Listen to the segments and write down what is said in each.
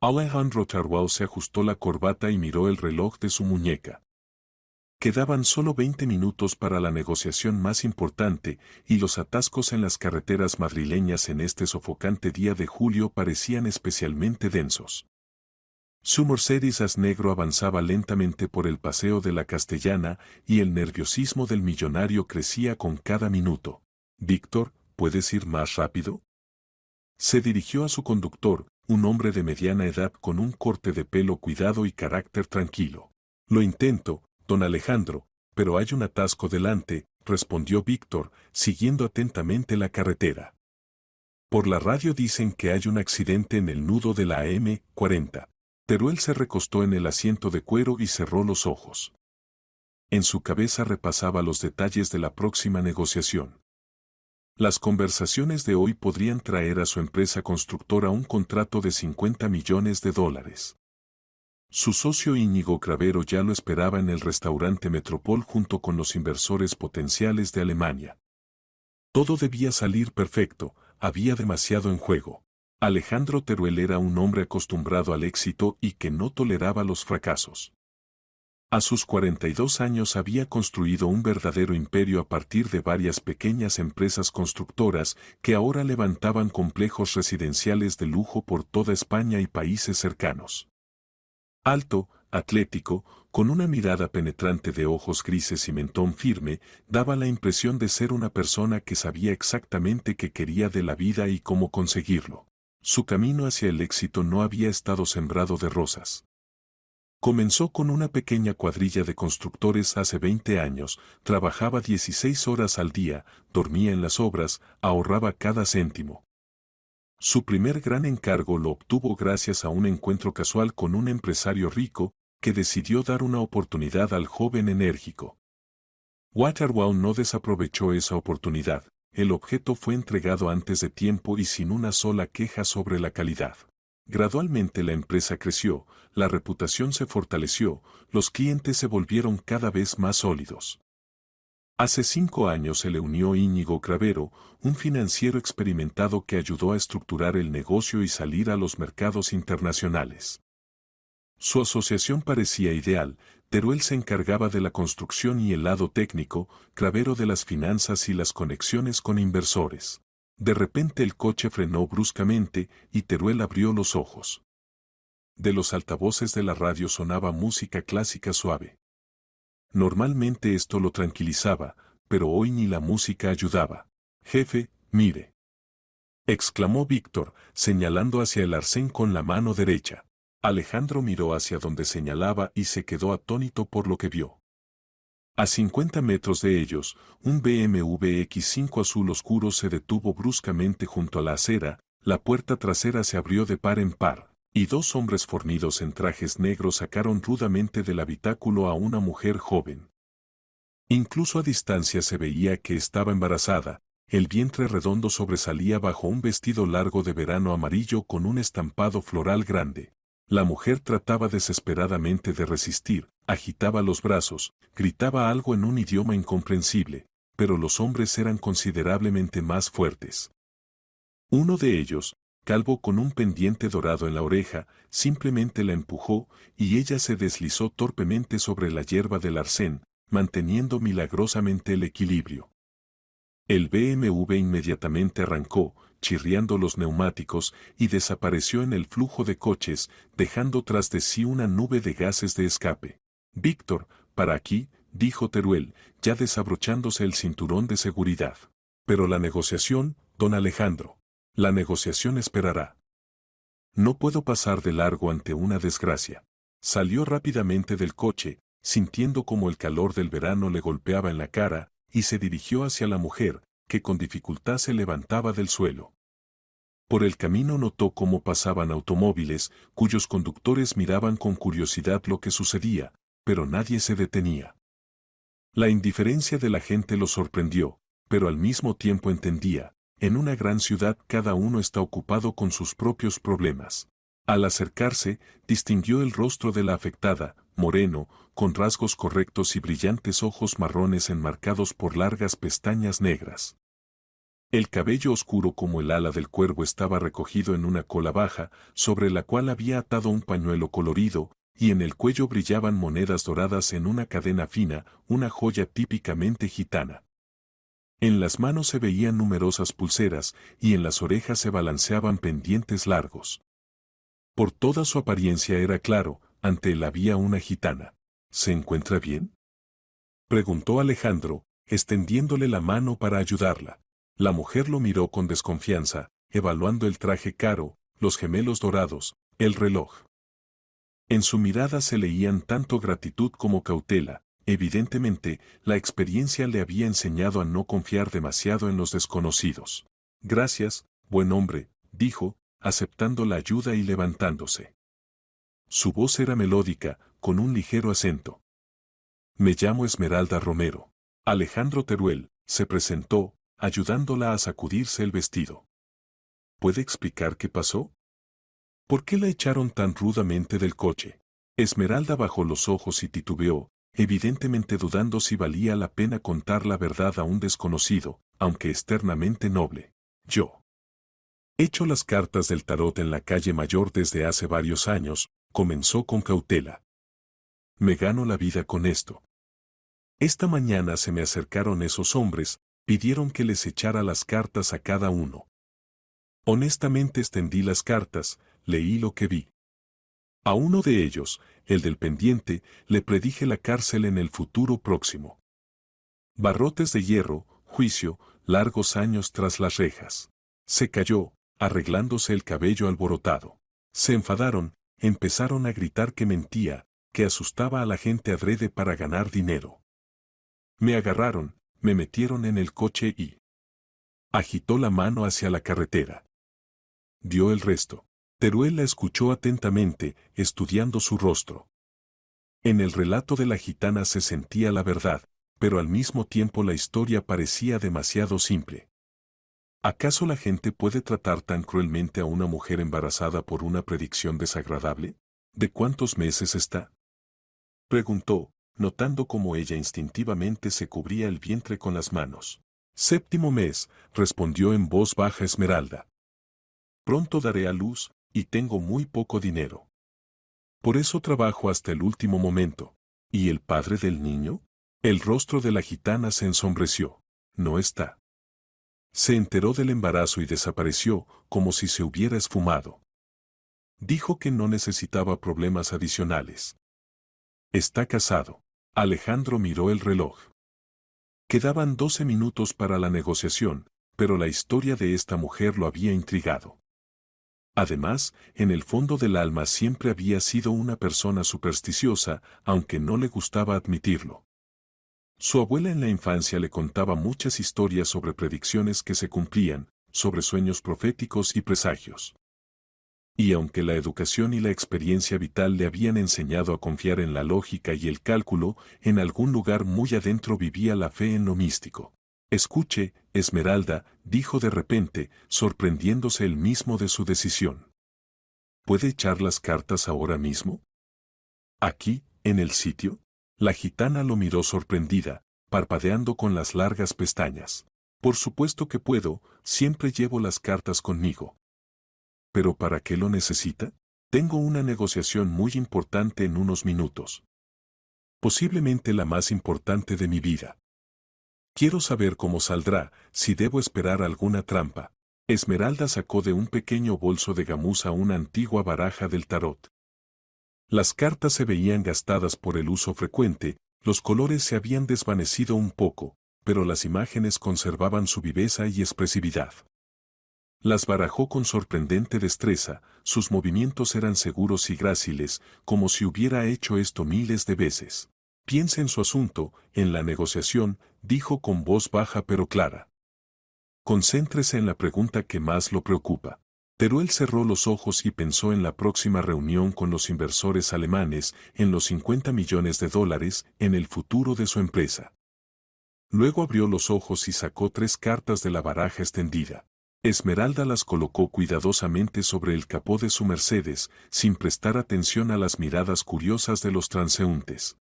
Alejandro Tarbell se ajustó la corbata y miró el reloj de su muñeca. Quedaban solo 20 minutos para la negociación más importante, y los atascos en las carreteras madrileñas en este sofocante día de julio parecían especialmente densos. Su Mercedes negro avanzaba lentamente por el paseo de la Castellana y el nerviosismo del millonario crecía con cada minuto. «Víctor, ¿puedes ir más rápido?». Se dirigió a su conductor, un hombre de mediana edad con un corte de pelo cuidado y carácter tranquilo. «Lo intento, don Alejandro, pero hay un atasco delante», respondió Víctor, siguiendo atentamente la carretera. «Por la radio dicen que hay un accidente en el nudo de la M40. Teruel se recostó en el asiento de cuero y cerró los ojos. En su cabeza repasaba los detalles de la próxima negociación. Las conversaciones de hoy podrían traer a su empresa constructora un contrato de $50 millones. Su socio Íñigo Cravero ya lo esperaba en el restaurante Metropol junto con los inversores potenciales de Alemania. Todo debía salir perfecto, había demasiado en juego. Alejandro Teruel era un hombre acostumbrado al éxito y que no toleraba los fracasos. A sus 42 años había construido un verdadero imperio a partir de varias pequeñas empresas constructoras que ahora levantaban complejos residenciales de lujo por toda España y países cercanos. Alto, atlético, con una mirada penetrante de ojos grises y mentón firme, daba la impresión de ser una persona que sabía exactamente qué quería de la vida y cómo conseguirlo. Su camino hacia el éxito no había estado sembrado de rosas. Comenzó con una pequeña cuadrilla de constructores hace 20 años, trabajaba 16 horas al día, dormía en las obras, ahorraba cada céntimo. Su primer gran encargo lo obtuvo gracias a un encuentro casual con un empresario rico, que decidió dar una oportunidad al joven enérgico. Waterwall no desaprovechó esa oportunidad, el objeto fue entregado antes de tiempo y sin una sola queja sobre la calidad. Gradualmente la empresa creció, la reputación se fortaleció, los clientes se volvieron cada vez más sólidos. Hace 5 años se le unió Íñigo Cravero, un financiero experimentado que ayudó a estructurar el negocio y salir a los mercados internacionales. Su asociación parecía ideal, Teruel se encargaba de la construcción y el lado técnico, Cravero de las finanzas y las conexiones con inversores. De repente el coche frenó bruscamente y Teruel abrió los ojos. De los altavoces de la radio sonaba música clásica suave. Normalmente esto lo tranquilizaba, pero hoy ni la música ayudaba. «Jefe, mire», exclamó Víctor, señalando hacia el arcén con la mano derecha. Alejandro miró hacia donde señalaba y se quedó atónito por lo que vio. A 50 metros de ellos, un BMW X5 azul oscuro se detuvo bruscamente junto a la acera, la puerta trasera se abrió de par en par, y 2 hombres fornidos en trajes negros sacaron rudamente del habitáculo a una mujer joven. Incluso a distancia se veía que estaba embarazada, el vientre redondo sobresalía bajo un vestido largo de verano amarillo con un estampado floral grande. La mujer trataba desesperadamente de resistir, agitaba los brazos, gritaba algo en un idioma incomprensible, pero los hombres eran considerablemente más fuertes. Uno de ellos, calvo con un pendiente dorado en la oreja, simplemente la empujó y ella se deslizó torpemente sobre la hierba del arcén, manteniendo milagrosamente el equilibrio. El BMW inmediatamente arrancó, chirriando los neumáticos, y desapareció en el flujo de coches, dejando tras de sí una nube de gases de escape. «Víctor, para aquí», dijo Teruel, ya desabrochándose el cinturón de seguridad. «Pero la negociación, don Alejandro. La negociación esperará. No puedo pasar de largo ante una desgracia». Salió rápidamente del coche, sintiendo como el calor del verano le golpeaba en la cara, y se dirigió hacia la mujer, que con dificultad se levantaba del suelo. Por el camino notó cómo pasaban automóviles, cuyos conductores miraban con curiosidad lo que sucedía, pero nadie se detenía. La indiferencia de la gente lo sorprendió, pero al mismo tiempo entendía, en una gran ciudad cada uno está ocupado con sus propios problemas. Al acercarse, distinguió el rostro de la afectada, moreno, con rasgos correctos y brillantes ojos marrones enmarcados por largas pestañas negras. El cabello oscuro como el ala del cuervo estaba recogido en una cola baja, sobre la cual había atado un pañuelo colorido, y en el cuello brillaban monedas doradas en una cadena fina, una joya típicamente gitana. En las manos se veían numerosas pulseras, y en las orejas se balanceaban pendientes largos. Por toda su apariencia era claro, ante él había una gitana. ¿Se encuentra bien?, preguntó Alejandro, extendiéndole la mano para ayudarla. La mujer lo miró con desconfianza, evaluando el traje caro, los gemelos dorados, el reloj. En su mirada se leían tanto gratitud como cautela. Evidentemente, la experiencia le había enseñado a no confiar demasiado en los desconocidos. Gracias, buen hombre, dijo, aceptando la ayuda y levantándose. Su voz era melódica, con un ligero acento. Me llamo Esmeralda Romero. Alejandro Teruel se presentó, ayudándola a sacudirse el vestido. ¿Puede explicar qué pasó? ¿Por qué la echaron tan rudamente del coche? Esmeralda bajó los ojos y titubeó, evidentemente dudando si valía la pena contar la verdad a un desconocido, aunque externamente noble. Yo echo las cartas del tarot en la calle Mayor desde hace varios años, comenzó con cautela. Me gano la vida con esto. Esta mañana se me acercaron esos hombres, pidieron que les echara las cartas a cada uno. Honestamente extendí las cartas, leí lo que vi. A uno de ellos, el del pendiente, le predije la cárcel en el futuro próximo. Barrotes de hierro, juicio, largos años tras las rejas. Se calló, arreglándose el cabello alborotado. Se enfadaron, empezaron a gritar que mentía, que asustaba a la gente adrede para ganar dinero. Me agarraron, me metieron en el coche y... agitó la mano hacia la carretera. Dio el resto. Teruel la escuchó atentamente, estudiando su rostro. En el relato de la gitana se sentía la verdad, pero al mismo tiempo la historia parecía demasiado simple. ¿Acaso la gente puede tratar tan cruelmente a una mujer embarazada por una predicción desagradable? ¿De cuántos meses está?, preguntó, notando cómo ella instintivamente se cubría el vientre con las manos. Séptimo mes, respondió en voz baja Esmeralda. Pronto daré a luz, y tengo muy poco dinero. Por eso trabajo hasta el último momento. ¿Y el padre del niño? El rostro de la gitana se ensombreció. No está. Se enteró del embarazo y desapareció, como si se hubiera esfumado. Dijo que no necesitaba problemas adicionales. Está casado. Alejandro miró el reloj. Quedaban 12 minutos para la negociación, pero la historia de esta mujer lo había intrigado. Además, en el fondo del alma siempre había sido una persona supersticiosa, aunque no le gustaba admitirlo. Su abuela en la infancia le contaba muchas historias sobre predicciones que se cumplían, sobre sueños proféticos y presagios. Y aunque la educación y la experiencia vital le habían enseñado a confiar en la lógica y el cálculo, en algún lugar muy adentro vivía la fe en lo místico. Escuche, Esmeralda, dijo de repente, sorprendiéndose él mismo de su decisión. ¿Puede echar las cartas ahora mismo? ¿Aquí, en el sitio? La gitana lo miró sorprendida, parpadeando con las largas pestañas. Por supuesto que puedo, siempre llevo las cartas conmigo. ¿Pero para qué lo necesita? Tengo una negociación muy importante en unos minutos. Posiblemente la más importante de mi vida. Quiero saber cómo saldrá, si debo esperar alguna trampa. Esmeralda sacó de un pequeño bolso de gamuza una antigua baraja del tarot. Las cartas se veían gastadas por el uso frecuente, los colores se habían desvanecido un poco, pero las imágenes conservaban su viveza y expresividad. Las barajó con sorprendente destreza, sus movimientos eran seguros y gráciles, como si hubiera hecho esto miles de veces. Piense en su asunto, en la negociación, dijo con voz baja pero clara. Concéntrese en la pregunta que más lo preocupa. Teruel cerró los ojos y pensó en la próxima reunión con los inversores alemanes, en los 50 millones de dólares, en el futuro de su empresa. Luego abrió los ojos y sacó 3 cartas de la baraja extendida. Esmeralda las colocó cuidadosamente sobre el capó de su Mercedes, sin prestar atención a las miradas curiosas de los transeúntes.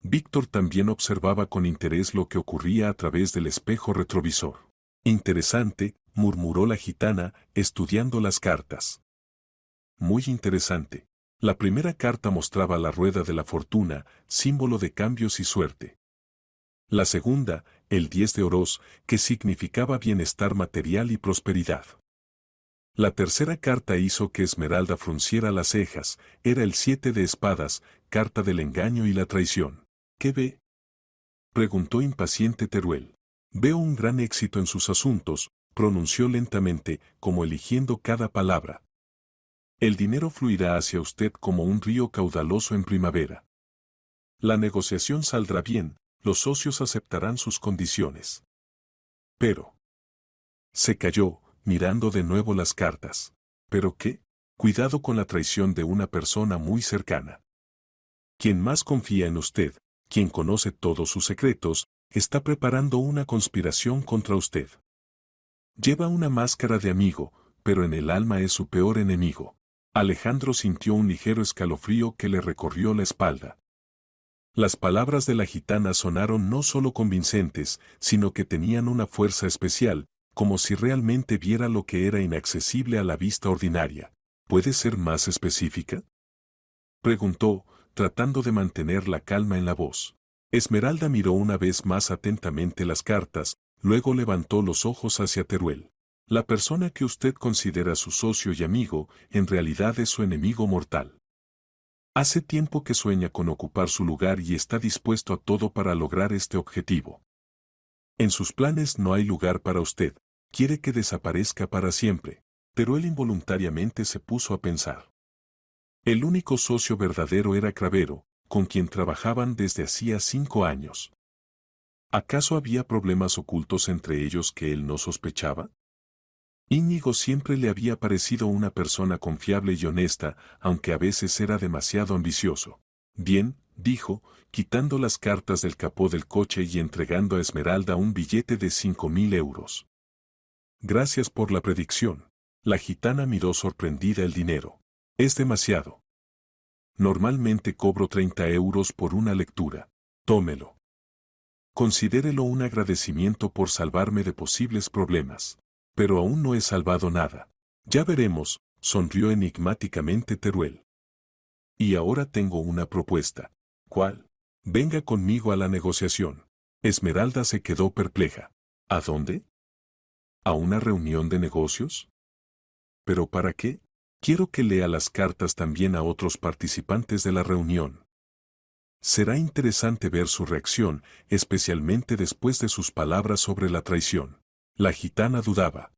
Víctor también observaba con interés lo que ocurría a través del espejo retrovisor. Interesante, murmuró la gitana, estudiando las cartas. Muy interesante. La primera carta mostraba la rueda de la fortuna, símbolo de cambios y suerte. La segunda, el 10 de oros, que significaba bienestar material y prosperidad. La tercera carta hizo que Esmeralda frunciera las cejas, era el 7 de espadas, carta del engaño y la traición. ¿Qué ve? Preguntó impaciente Teruel. Veo un gran éxito en sus asuntos, pronunció lentamente, como eligiendo cada palabra. El dinero fluirá hacia usted como un río caudaloso en primavera. La negociación saldrá bien, los socios aceptarán sus condiciones. Pero. Se calló, mirando de nuevo las cartas. ¿Pero qué? Cuidado con la traición de una persona muy cercana. Quien más confía en usted, quien conoce todos sus secretos, está preparando una conspiración contra usted. Lleva una máscara de amigo, pero en el alma es su peor enemigo. Alejandro sintió un ligero escalofrío que le recorrió la espalda. Las palabras de la gitana sonaron no solo convincentes, sino que tenían una fuerza especial, como si realmente viera lo que era inaccesible a la vista ordinaria. ¿Puede ser más específica? Preguntó, tratando de mantener la calma en la voz. Esmeralda miró una vez más atentamente las cartas, luego levantó los ojos hacia Teruel. La persona que usted considera su socio y amigo, en realidad es su enemigo mortal. Hace tiempo que sueña con ocupar su lugar y está dispuesto a todo para lograr este objetivo. En sus planes no hay lugar para usted, quiere que desaparezca para siempre, pero él involuntariamente se puso a pensar. El único socio verdadero era Cravero, con quien trabajaban desde hacía 5 años. ¿Acaso había problemas ocultos entre ellos que él no sospechaba? Íñigo siempre le había parecido una persona confiable y honesta, aunque a veces era demasiado ambicioso. Bien, dijo, quitando las cartas del capó del coche y entregando a Esmeralda un billete de 5.000 euros. Gracias por la predicción. La gitana miró sorprendida el dinero. Es demasiado. Normalmente cobro 30 euros por una lectura. Tómelo. Considérelo un agradecimiento por salvarme de posibles problemas. Pero aún no he salvado nada. Ya veremos, sonrió enigmáticamente Teruel. Y ahora tengo una propuesta. ¿Cuál? Venga conmigo a la negociación. Esmeralda se quedó perpleja. ¿A dónde? ¿A una reunión de negocios? ¿Pero para qué? Quiero que lea las cartas también a otros participantes de la reunión. Será interesante ver su reacción, especialmente después de sus palabras sobre la traición. La gitana dudaba.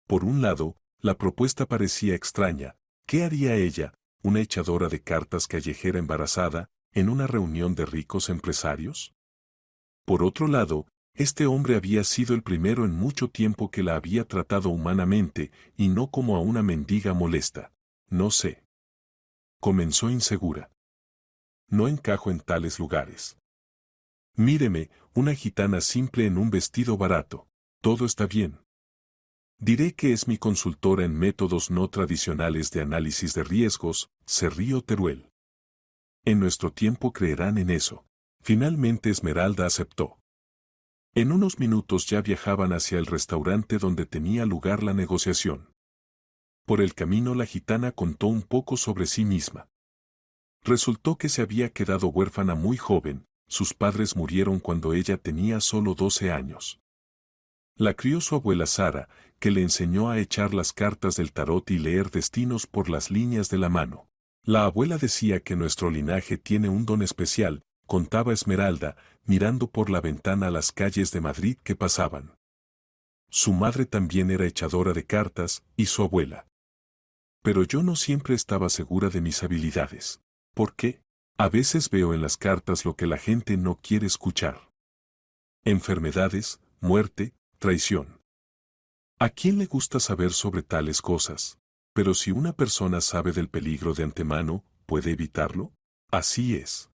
Por un lado, la propuesta parecía extraña. ¿Qué haría ella, una echadora de cartas callejera embarazada, en una reunión de ricos empresarios? Por otro lado, este hombre había sido el primero en mucho tiempo que la había tratado humanamente, y no como a una mendiga molesta. No sé. Comenzó insegura. No encajo en tales lugares. Míreme, una gitana simple en un vestido barato. Todo está bien. Diré que es mi consultora en métodos no tradicionales de análisis de riesgos, se rió Teruel. En nuestro tiempo creerán en eso. Finalmente Esmeralda aceptó. En unos minutos ya viajaban hacia el restaurante donde tenía lugar la negociación. Por el camino la gitana contó un poco sobre sí misma. Resultó que se había quedado huérfana muy joven, sus padres murieron cuando ella tenía solo 12 años. La crió su abuela Sara, que le enseñó a echar las cartas del tarot y leer destinos por las líneas de la mano. La abuela decía que nuestro linaje tiene un don especial, contaba Esmeralda, mirando por la ventana las calles de Madrid que pasaban. Su madre también era echadora de cartas, y su abuela. Pero yo no siempre estaba segura de mis habilidades. ¿Por qué? A veces veo en las cartas lo que la gente no quiere escuchar. Enfermedades, muerte, traición. ¿A quién le gusta saber sobre tales cosas? Pero si una persona sabe del peligro de antemano, ¿puede evitarlo? Así es.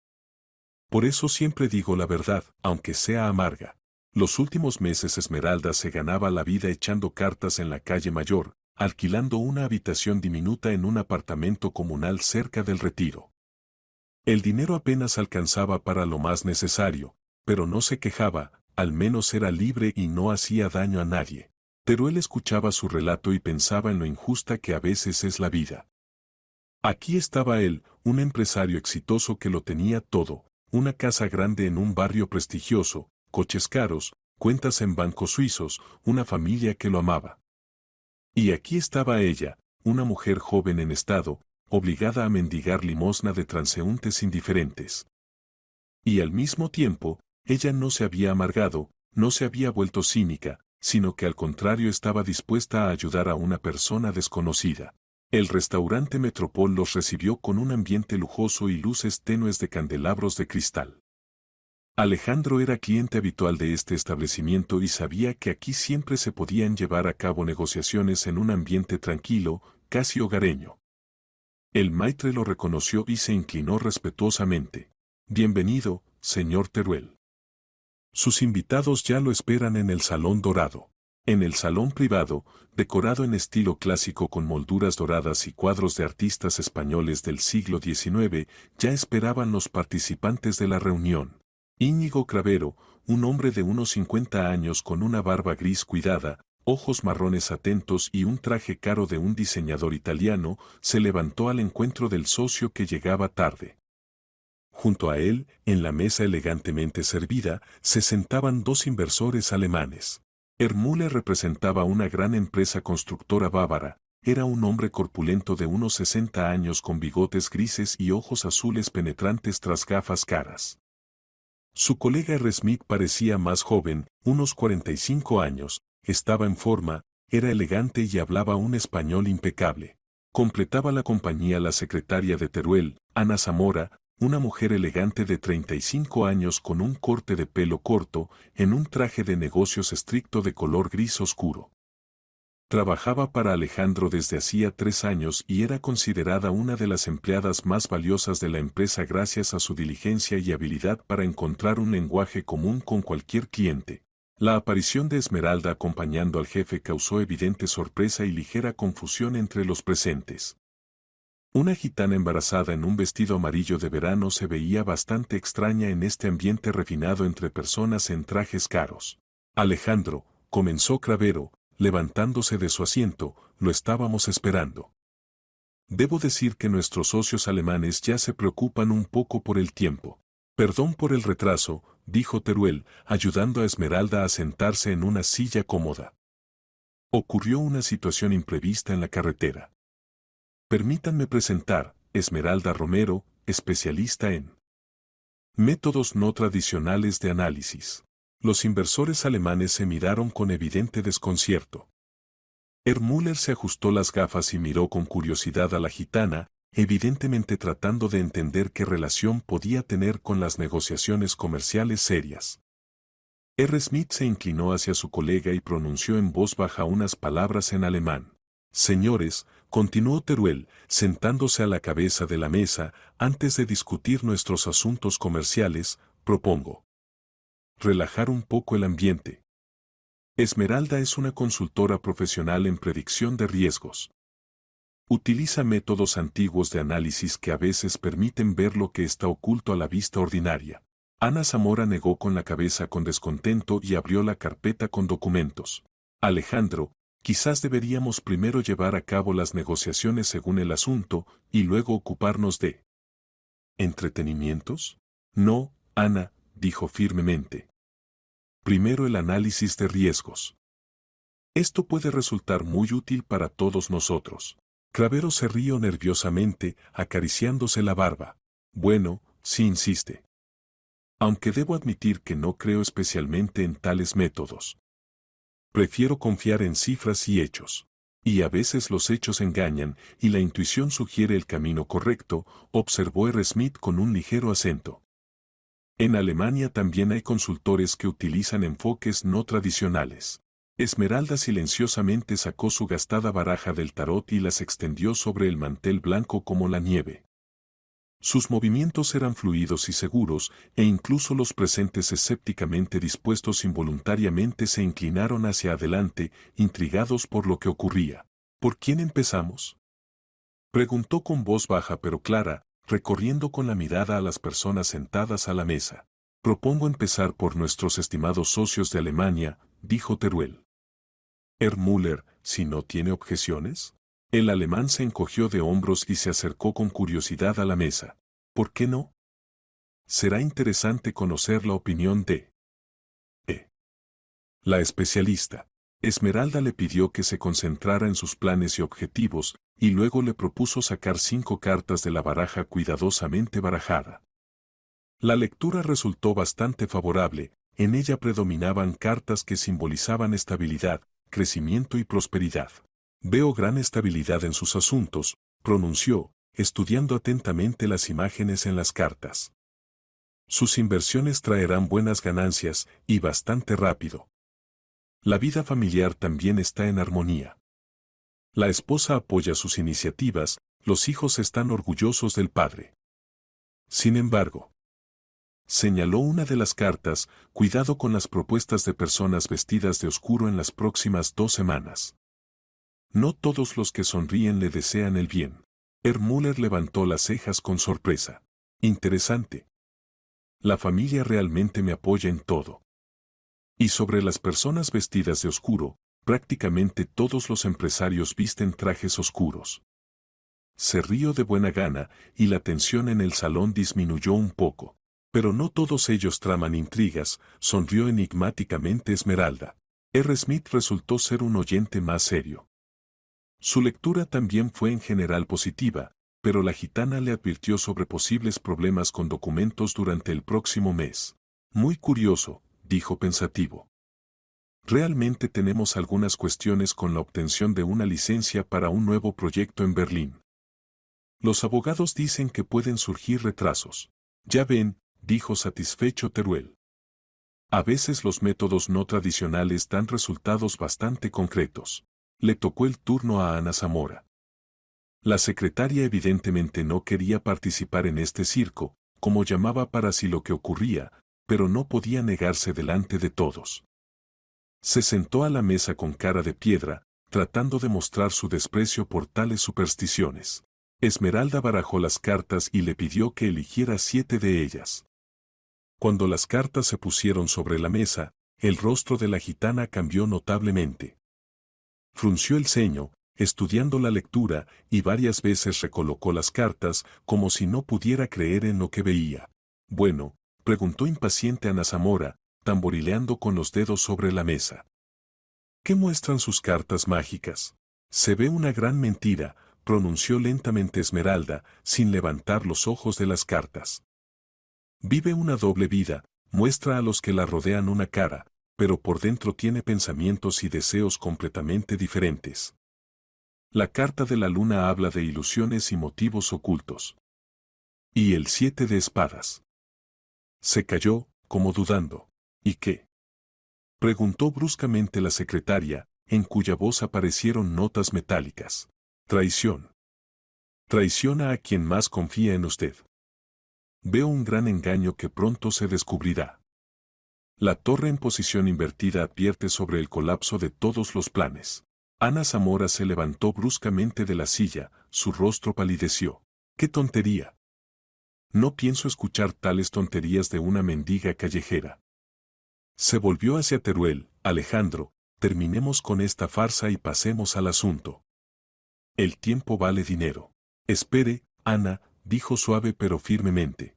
Por eso siempre digo la verdad, aunque sea amarga. Los últimos meses Esmeralda se ganaba la vida echando cartas en la calle Mayor, alquilando una habitación diminuta en un apartamento comunal cerca del Retiro. El dinero apenas alcanzaba para lo más necesario, pero no se quejaba, Al menos era libre y no hacía daño a nadie. Teruel escuchaba su relato y pensaba en lo injusta que a veces es la vida. Aquí estaba él, un empresario exitoso que lo tenía todo, una casa grande en un barrio prestigioso, coches caros, cuentas en bancos suizos, una familia que lo amaba. Y aquí estaba ella, una mujer joven en estado, obligada a mendigar limosna de transeúntes indiferentes. Y al mismo tiempo, ella no se había amargado, no se había vuelto cínica, sino que al contrario estaba dispuesta a ayudar a una persona desconocida. El restaurante Metropol los recibió con un ambiente lujoso y luces tenues de candelabros de cristal. Alejandro era cliente habitual de este establecimiento y sabía que aquí siempre se podían llevar a cabo negociaciones en un ambiente tranquilo, casi hogareño. El maitre lo reconoció y se inclinó respetuosamente. Bienvenido, señor Teruel. Sus invitados ya lo esperan en el Salón Dorado. En el salón privado, decorado en estilo clásico con molduras doradas y cuadros de artistas españoles del siglo XIX, ya esperaban los participantes de la reunión. Íñigo Cravero, un hombre de unos 50 años con una barba gris cuidada, ojos marrones atentos y un traje caro de un diseñador italiano, se levantó al encuentro del socio que llegaba tarde. Junto a él, en la mesa elegantemente servida, se sentaban dos inversores alemanes. Hermüller representaba una gran empresa constructora bávara, era un hombre corpulento de unos 60 años con bigotes grises y ojos azules penetrantes tras gafas caras. Su colega R. Smith parecía más joven, unos 45 años, estaba en forma, era elegante y hablaba un español impecable. Completaba la compañía la secretaria de Teruel, Ana Zamora, una mujer elegante de 35 años con un corte de pelo corto, en un traje de negocios estricto de color gris oscuro. Trabajaba para Alejandro desde hacía 3 años y era considerada una de las empleadas más valiosas de la empresa gracias a su diligencia y habilidad para encontrar un lenguaje común con cualquier cliente. La aparición de Esmeralda acompañando al jefe causó evidente sorpresa y ligera confusión entre los presentes. Una gitana embarazada en un vestido amarillo de verano se veía bastante extraña en este ambiente refinado entre personas en trajes caros. Alejandro, comenzó Cravero, levantándose de su asiento, lo estábamos esperando. Debo decir que nuestros socios alemanes ya se preocupan un poco por el tiempo. Perdón por el retraso, dijo Teruel, ayudando a Esmeralda a sentarse en una silla cómoda. Ocurrió una situación imprevista en la carretera. Permítanme presentar, Esmeralda Romero, especialista en métodos no tradicionales de análisis. Los inversores alemanes se miraron con evidente desconcierto. Hermüller se ajustó las gafas y miró con curiosidad a la gitana, evidentemente tratando de entender qué relación podía tener con las negociaciones comerciales serias. R. Smith se inclinó hacia su colega y pronunció en voz baja unas palabras en alemán. Señores, continuó Teruel, sentándose a la cabeza de la mesa, antes de discutir nuestros asuntos comerciales, propongo relajar un poco el ambiente. Esmeralda es una consultora profesional en predicción de riesgos. Utiliza métodos antiguos de análisis que a veces permiten ver lo que está oculto a la vista ordinaria. Ana Zamora negó con la cabeza con descontento y abrió la carpeta con documentos. Alejandro, quizás deberíamos primero llevar a cabo las negociaciones según el asunto y luego ocuparnos de ¿entretenimientos? No, Ana, dijo firmemente. Primero el análisis de riesgos. Esto puede resultar muy útil para todos nosotros. Cravero se rió nerviosamente, acariciándose la barba. Bueno, sí insiste. Aunque debo admitir que no creo especialmente en tales métodos. Prefiero confiar en cifras y hechos. Y a veces los hechos engañan y la intuición sugiere el camino correcto, observó R. Smith con un ligero acento. En Alemania también hay consultores que utilizan enfoques no tradicionales. Esmeralda silenciosamente sacó su gastada baraja del tarot y las extendió sobre el mantel blanco como la nieve. Sus movimientos eran fluidos y seguros, e incluso los presentes escépticamente dispuestos involuntariamente se inclinaron hacia adelante, intrigados por lo que ocurría. ¿Por quién empezamos? Preguntó con voz baja pero clara, recorriendo con la mirada a las personas sentadas a la mesa. Propongo empezar por nuestros estimados socios de Alemania, dijo Teruel. Herr Müller, si no tiene objeciones. El alemán se encogió de hombros y se acercó con curiosidad a la mesa. ¿Por qué no? Será interesante conocer la opinión de la especialista. Esmeralda le pidió que se concentrara en sus planes y objetivos, y luego le propuso sacar 5 cartas de la baraja cuidadosamente barajada. La lectura resultó bastante favorable, en ella predominaban cartas que simbolizaban estabilidad, crecimiento y prosperidad. Veo gran estabilidad en sus asuntos, pronunció, estudiando atentamente las imágenes en las cartas. Sus inversiones traerán buenas ganancias, y bastante rápido. La vida familiar también está en armonía. La esposa apoya sus iniciativas, los hijos están orgullosos del padre. Sin embargo, señaló una de las cartas, cuidado con las propuestas de personas vestidas de oscuro en las próximas 2 semanas. No todos los que sonríen le desean el bien. Herr Müller levantó las cejas con sorpresa. Interesante. La familia realmente me apoya en todo. Y sobre las personas vestidas de oscuro, prácticamente todos los empresarios visten trajes oscuros. Se rió de buena gana, y la tensión en el salón disminuyó un poco. Pero no todos ellos traman intrigas, sonrió enigmáticamente Esmeralda. R. Smith resultó ser un oyente más serio. Su lectura también fue en general positiva, pero la gitana le advirtió sobre posibles problemas con documentos durante el próximo mes. Muy curioso, dijo pensativo. Realmente tenemos algunas cuestiones con la obtención de una licencia para un nuevo proyecto en Berlín. Los abogados dicen que pueden surgir retrasos. Ya ven, dijo satisfecho Teruel. A veces los métodos no tradicionales dan resultados bastante concretos. Le tocó el turno a Ana Zamora. La secretaria evidentemente no quería participar en este circo, como llamaba para sí lo que ocurría, pero no podía negarse delante de todos. Se sentó a la mesa con cara de piedra, tratando de mostrar su desprecio por tales supersticiones. Esmeralda barajó las cartas y le pidió que eligiera 7 de ellas. Cuando las cartas se pusieron sobre la mesa, el rostro de la gitana cambió notablemente. Frunció el ceño, estudiando la lectura, y varias veces recolocó las cartas, como si no pudiera creer en lo que veía. Bueno, preguntó impaciente Ana Zamora, tamborileando con los dedos sobre la mesa. ¿Qué muestran sus cartas mágicas? Se ve una gran mentira, pronunció lentamente Esmeralda, sin levantar los ojos de las cartas. Vive una doble vida, muestra a los que la rodean una cara, pero por dentro tiene pensamientos y deseos completamente diferentes. La carta de la luna habla de ilusiones y motivos ocultos. ¿Y el 7 de espadas? Se calló, como dudando. ¿Y qué? Preguntó bruscamente la secretaria, en cuya voz aparecieron notas metálicas. Traición. Traiciona a quien más confía en usted. Veo un gran engaño que pronto se descubrirá. La torre en posición invertida advierte sobre el colapso de todos los planes. Ana Zamora se levantó bruscamente de la silla, su rostro palideció. ¡Qué tontería! No pienso escuchar tales tonterías de una mendiga callejera. Se volvió hacia Teruel. Alejandro, terminemos con esta farsa y pasemos al asunto. El tiempo vale dinero. Espere, Ana, dijo suave pero firmemente.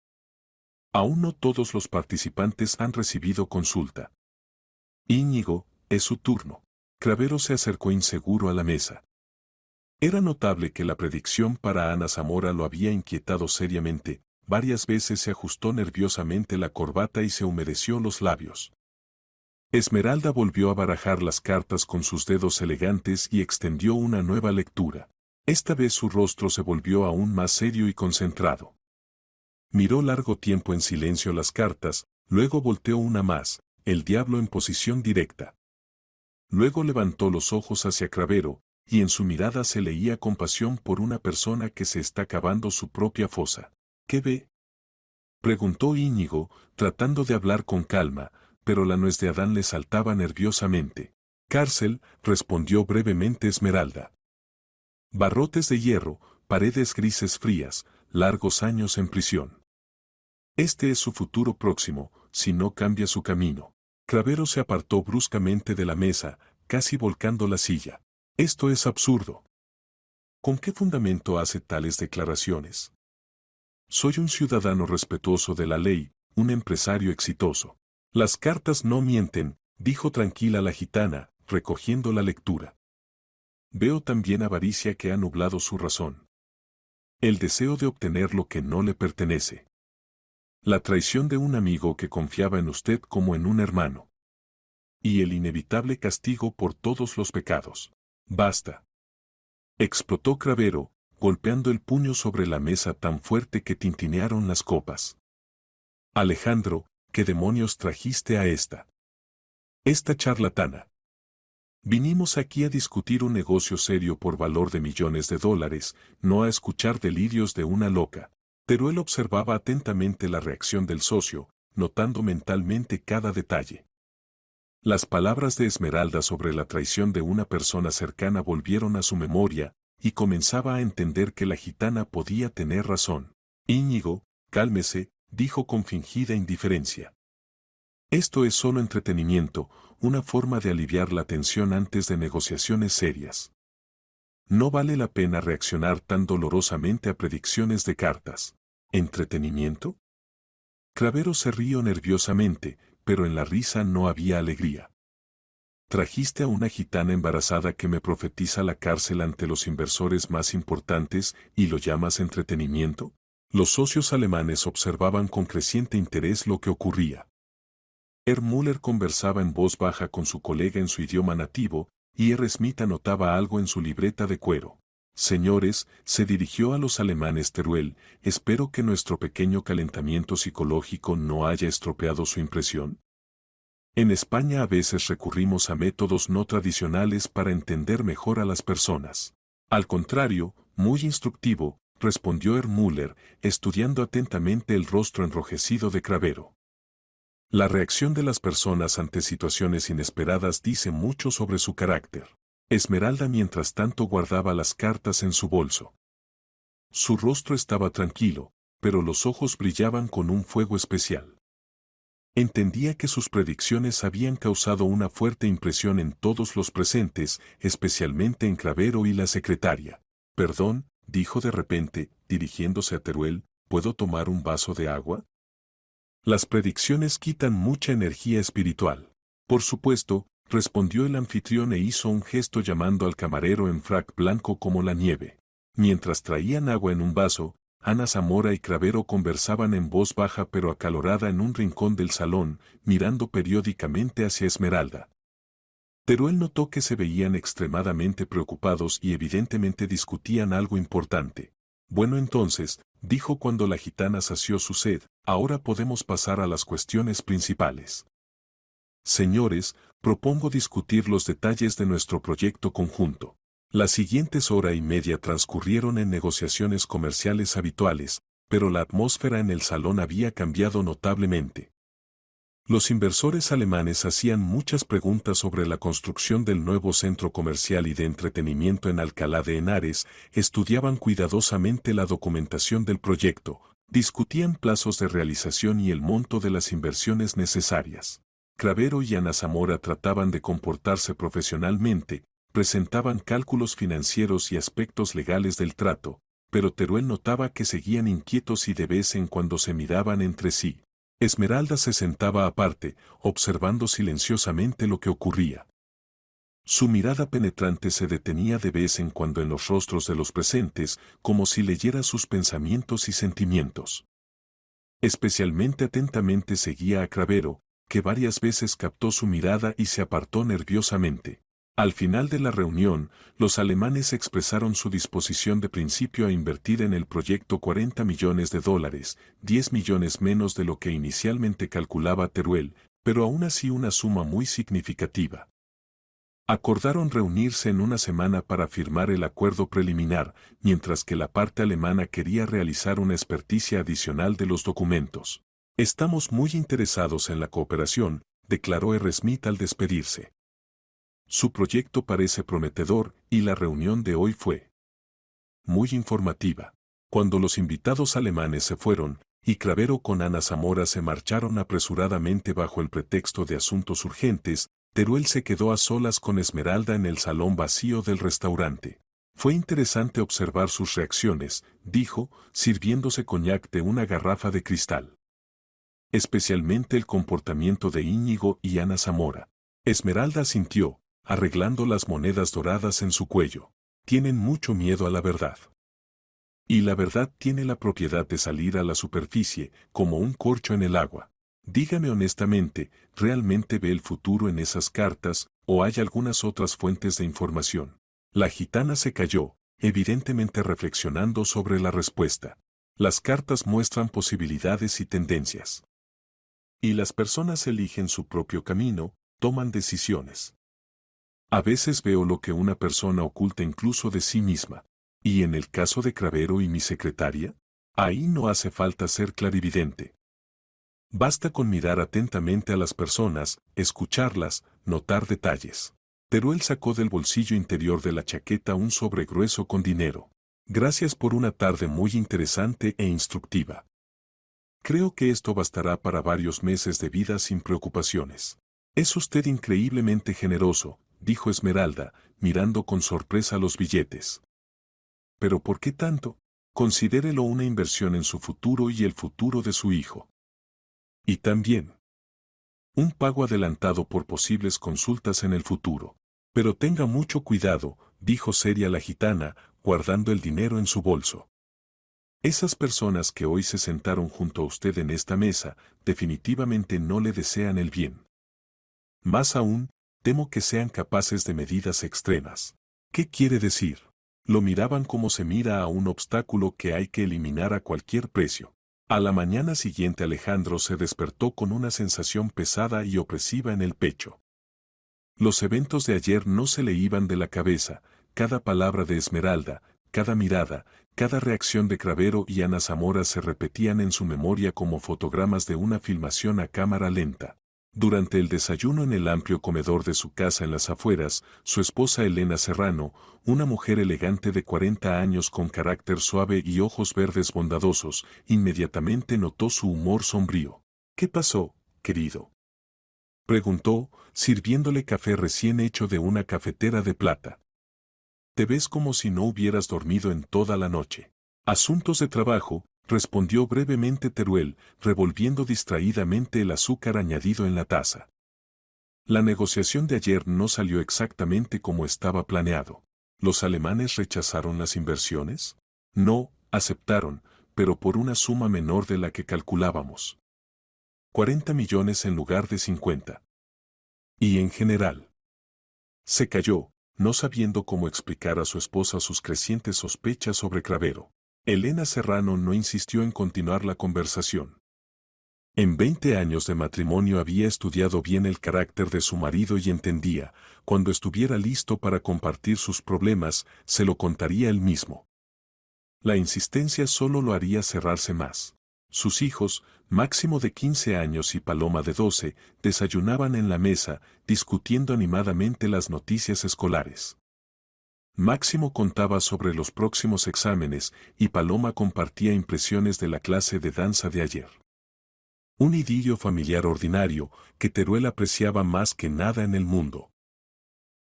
Aún no todos los participantes han recibido consulta. Íñigo, es su turno. Cravero se acercó inseguro a la mesa. Era notable que la predicción para Ana Zamora lo había inquietado seriamente, varias veces se ajustó nerviosamente la corbata y se humedeció los labios. Esmeralda volvió a barajar las cartas con sus dedos elegantes y extendió una nueva lectura. Esta vez su rostro se volvió aún más serio y concentrado. Miró largo tiempo en silencio las cartas, luego volteó una más, el diablo en posición directa. Luego levantó los ojos hacia Cravero, y en su mirada se leía compasión por una persona que se está cavando su propia fosa. ¿Qué ve? Preguntó Íñigo, tratando de hablar con calma, pero la nuez de Adán le saltaba nerviosamente. Cárcel, respondió brevemente Esmeralda. Barrotes de hierro, paredes grises frías, largos años en prisión. Este es su futuro próximo, si no cambia su camino. Cravero se apartó bruscamente de la mesa, casi volcando la silla. Esto es absurdo. ¿Con qué fundamento hace tales declaraciones? Soy un ciudadano respetuoso de la ley, un empresario exitoso. Las cartas no mienten, dijo tranquila la gitana, recogiendo la lectura. Veo también avaricia que ha nublado su razón. El deseo de obtener lo que no le pertenece. La traición de un amigo que confiaba en usted como en un hermano. Y el inevitable castigo por todos los pecados. Basta. Explotó Cravero, golpeando el puño sobre la mesa tan fuerte que tintinearon las copas. Alejandro, ¿qué demonios trajiste a esta charlatana? Vinimos aquí a discutir un negocio serio por valor de millones de dólares, no a escuchar delirios de una loca. Pero él observaba atentamente la reacción del socio, notando mentalmente cada detalle. Las palabras de Esmeralda sobre la traición de una persona cercana volvieron a su memoria, y comenzaba a entender que la gitana podía tener razón. Íñigo, cálmese, dijo con fingida indiferencia. Esto es solo entretenimiento, una forma de aliviar la tensión antes de negociaciones serias. No vale la pena reaccionar tan dolorosamente a predicciones de cartas. ¿Entretenimiento? Cravero se rió nerviosamente, pero en la risa no había alegría. Trajiste a una gitana embarazada que me profetiza la cárcel ante los inversores más importantes y lo llamas entretenimiento. Los socios alemanes observaban con creciente interés lo que ocurría. Müller conversaba en voz baja con su colega en su idioma nativo, y Smith anotaba algo en su libreta de cuero. Señores, se dirigió a los alemanes Teruel, espero que nuestro pequeño calentamiento psicológico no haya estropeado su impresión. En España a veces recurrimos a métodos no tradicionales para entender mejor a las personas. Al contrario, muy instructivo, respondió Müller, estudiando atentamente el rostro enrojecido de Cravero. La reacción de las personas ante situaciones inesperadas dice mucho sobre su carácter. Esmeralda mientras tanto guardaba las cartas en su bolso. Su rostro estaba tranquilo, pero los ojos brillaban con un fuego especial. Entendía que sus predicciones habían causado una fuerte impresión en todos los presentes, especialmente en Cravero y la secretaria. Perdón, dijo de repente, dirigiéndose a Teruel, ¿puedo tomar un vaso de agua? Las predicciones quitan mucha energía espiritual. Por supuesto, respondió el anfitrión e hizo un gesto llamando al camarero en frac blanco como la nieve. Mientras traían agua en un vaso, Ana Zamora y Cravero conversaban en voz baja pero acalorada en un rincón del salón, mirando periódicamente hacia Esmeralda. Teruel notó que se veían extremadamente preocupados y evidentemente discutían algo importante. Bueno entonces, dijo cuando la gitana sació su sed, ahora podemos pasar a las cuestiones principales. Señores, propongo discutir los detalles de nuestro proyecto conjunto. Las siguientes hora y media transcurrieron en negociaciones comerciales habituales, pero la atmósfera en el salón había cambiado notablemente. Los inversores alemanes hacían muchas preguntas sobre la construcción del nuevo centro comercial y de entretenimiento en Alcalá de Henares, estudiaban cuidadosamente la documentación del proyecto, discutían plazos de realización y el monto de las inversiones necesarias. Cravero y Ana Zamora trataban de comportarse profesionalmente, presentaban cálculos financieros y aspectos legales del trato, pero Teruel notaba que seguían inquietos y de vez en cuando se miraban entre sí. Esmeralda se sentaba aparte, observando silenciosamente lo que ocurría. Su mirada penetrante se detenía de vez en cuando en los rostros de los presentes, como si leyera sus pensamientos y sentimientos. Especialmente atentamente seguía a Cravero, que varias veces captó su mirada y se apartó nerviosamente. Al final de la reunión, los alemanes expresaron su disposición de principio a invertir en el proyecto 40 millones de dólares, 10 millones menos de lo que inicialmente calculaba Teruel, pero aún así una suma muy significativa. Acordaron reunirse en una semana para firmar el acuerdo preliminar, mientras que la parte alemana quería realizar una experticia adicional de los documentos. Estamos muy interesados en la cooperación, declaró Smith al despedirse. Su proyecto parece prometedor y la reunión de hoy fue muy informativa. Cuando los invitados alemanes se fueron, y Cravero con Ana Zamora se marcharon apresuradamente bajo el pretexto de asuntos urgentes. Teruel se quedó a solas con Esmeralda en el salón vacío del restaurante. Fue interesante observar sus reacciones, dijo, sirviéndose coñac de una garrafa de cristal. Especialmente el comportamiento de Íñigo y Ana Zamora. Esmeralda asintió, arreglando las monedas doradas en su cuello. Tienen mucho miedo a la verdad. Y la verdad tiene la propiedad de salir a la superficie, como un corcho en el agua. Dígame honestamente, ¿realmente ve el futuro en esas cartas, o hay algunas otras fuentes de información? La gitana se calló, evidentemente reflexionando sobre la respuesta. Las cartas muestran posibilidades y tendencias. Y las personas eligen su propio camino, toman decisiones. A veces veo lo que una persona oculta incluso de sí misma. ¿Y en el caso de Cravero y mi secretaria? Ahí no hace falta ser clarividente. Basta con mirar atentamente a las personas, escucharlas, notar detalles. Teruel sacó del bolsillo interior de la chaqueta un sobre grueso con dinero. Gracias por una tarde muy interesante e instructiva. Creo que esto bastará para varios meses de vida sin preocupaciones. Es usted increíblemente generoso, dijo Esmeralda, mirando con sorpresa los billetes. ¿Pero por qué tanto? Considérelo una inversión en su futuro y el futuro de su hijo. Y también un pago adelantado por posibles consultas en el futuro. Pero tenga mucho cuidado, dijo seria la gitana, guardando el dinero en su bolso. Esas personas que hoy se sentaron junto a usted en esta mesa, definitivamente no le desean el bien. Más aún, temo que sean capaces de medidas extremas. ¿Qué quiere decir? Lo miraban como se mira a un obstáculo que hay que eliminar a cualquier precio. A la mañana siguiente Alejandro se despertó con una sensación pesada y opresiva en el pecho. Los eventos de ayer no se le iban de la cabeza, cada palabra de Esmeralda, cada mirada, cada reacción de Cravero y Ana Zamora se repetían en su memoria como fotogramas de una filmación a cámara lenta. Durante el desayuno en el amplio comedor de su casa en las afueras, su esposa Elena Serrano, una mujer elegante de 40 años con carácter suave y ojos verdes bondadosos, inmediatamente notó su humor sombrío. ¿Qué pasó, querido?, preguntó, sirviéndole café recién hecho de una cafetera de plata. Te ves como si no hubieras dormido en toda la noche. Asuntos de trabajo, respondió brevemente Teruel, revolviendo distraídamente el azúcar añadido en la taza. La negociación de ayer no salió exactamente como estaba planeado. ¿Los alemanes rechazaron las inversiones? No, aceptaron, pero por una suma menor de la que calculábamos. 40 millones en lugar de 50. Y en general. Se calló, no sabiendo cómo explicar a su esposa sus crecientes sospechas sobre Cravero. Elena Serrano no insistió en continuar la conversación. En 20 años de matrimonio había estudiado bien el carácter de su marido y entendía, cuando estuviera listo para compartir sus problemas, se lo contaría él mismo. La insistencia solo lo haría cerrarse más. Sus hijos, Máximo de 15 años y Paloma de 12, desayunaban en la mesa, discutiendo animadamente las noticias escolares. Máximo contaba sobre los próximos exámenes y Paloma compartía impresiones de la clase de danza de ayer. Un idilio familiar ordinario que Teruel apreciaba más que nada en el mundo.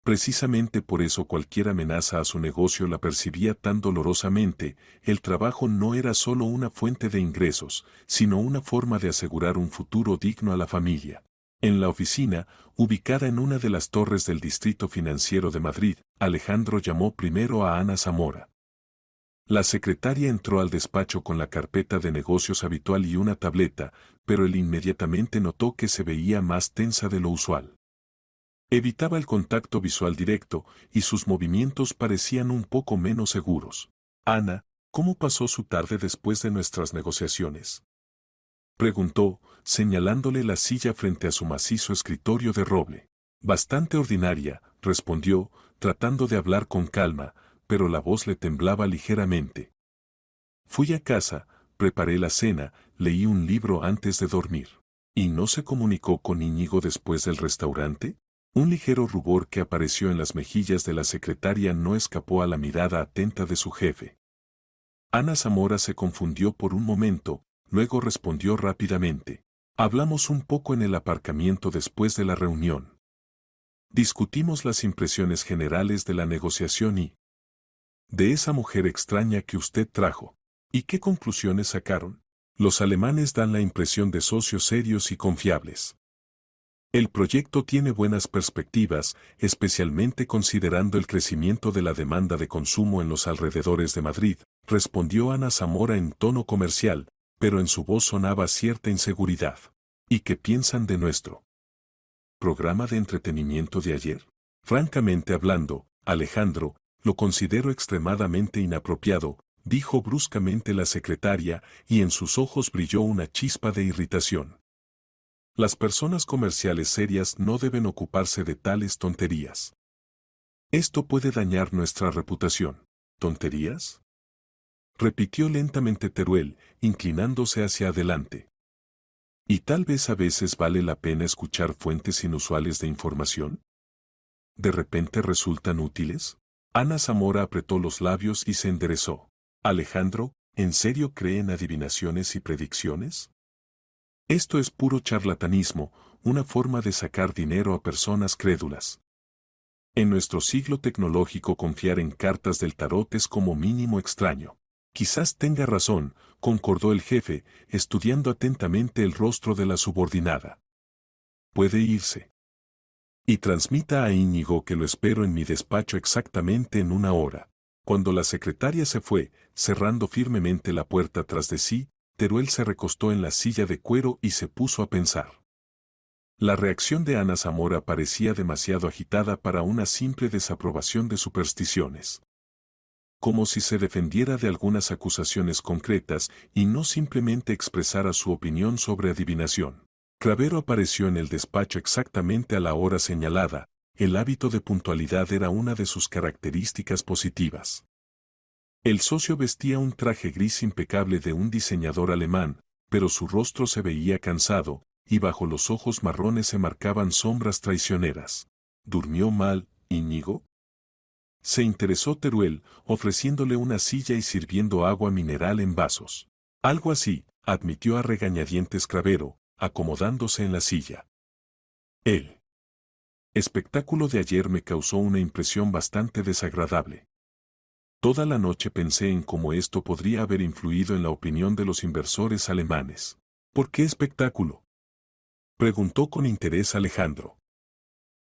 Precisamente por eso cualquier amenaza a su negocio la percibía tan dolorosamente. El trabajo no era solo una fuente de ingresos, sino una forma de asegurar un futuro digno a la familia. En la oficina, ubicada en una de las torres del Distrito Financiero de Madrid, Alejandro llamó primero a Ana Zamora. La secretaria entró al despacho con la carpeta de negocios habitual y una tableta, pero él inmediatamente notó que se veía más tensa de lo usual. Evitaba el contacto visual directo y sus movimientos parecían un poco menos seguros. Ana, ¿cómo pasó su tarde después de nuestras negociaciones?, preguntó, señalándole la silla frente a su macizo escritorio de roble. Bastante ordinaria, respondió, tratando de hablar con calma, pero la voz le temblaba ligeramente. Fui a casa, preparé la cena, leí un libro antes de dormir. ¿Y no se comunicó con Íñigo después del restaurante? Un ligero rubor que apareció en las mejillas de la secretaria no escapó a la mirada atenta de su jefe. Ana Zamora se confundió por un momento, luego respondió rápidamente. Hablamos un poco en el aparcamiento después de la reunión. Discutimos las impresiones generales de la negociación y de esa mujer extraña que usted trajo. ¿Y qué conclusiones sacaron? Los alemanes dan la impresión de socios serios y confiables. El proyecto tiene buenas perspectivas, especialmente considerando el crecimiento de la demanda de consumo en los alrededores de Madrid, respondió Ana Zamora en tono comercial, pero en su voz sonaba cierta inseguridad. ¿Y qué piensan de nuestro programa de entretenimiento de ayer? Francamente hablando, Alejandro, lo considero extremadamente inapropiado, dijo bruscamente la secretaria, y en sus ojos brilló una chispa de irritación. Las personas comerciales serias no deben ocuparse de tales tonterías. Esto puede dañar nuestra reputación. ¿Tonterías? Repitió lentamente Teruel, inclinándose hacia adelante. ¿Y tal vez a veces vale la pena escuchar fuentes inusuales de información? ¿De repente resultan útiles? Ana Zamora apretó los labios y se enderezó. Alejandro, ¿en serio cree en adivinaciones y predicciones? Esto es puro charlatanismo, una forma de sacar dinero a personas crédulas. En nuestro siglo tecnológico confiar en cartas del tarot es como mínimo extraño. Quizás tenga razón, concordó el jefe, estudiando atentamente el rostro de la subordinada. Puede irse. Y transmita a Íñigo que lo espero en mi despacho exactamente en 1 hora. Cuando la secretaria se fue, cerrando firmemente la puerta tras de sí, Teruel se recostó en la silla de cuero y se puso a pensar. La reacción de Ana Zamora parecía demasiado agitada para una simple desaprobación de supersticiones. Como si se defendiera de algunas acusaciones concretas y no simplemente expresara su opinión sobre adivinación. Cravero apareció en el despacho exactamente a la hora señalada, el hábito de puntualidad era una de sus características positivas. El socio vestía un traje gris impecable de un diseñador alemán, pero su rostro se veía cansado, y bajo los ojos marrones se marcaban sombras traicioneras. ¿Durmió mal, Íñigo? Se interesó Teruel, ofreciéndole una silla y sirviendo agua mineral en vasos. Algo así, admitió a regañadientes Cravero, acomodándose en la silla. El espectáculo de ayer me causó una impresión bastante desagradable. Toda la noche pensé en cómo esto podría haber influido en la opinión de los inversores alemanes. ¿Por qué espectáculo?, preguntó con interés Alejandro.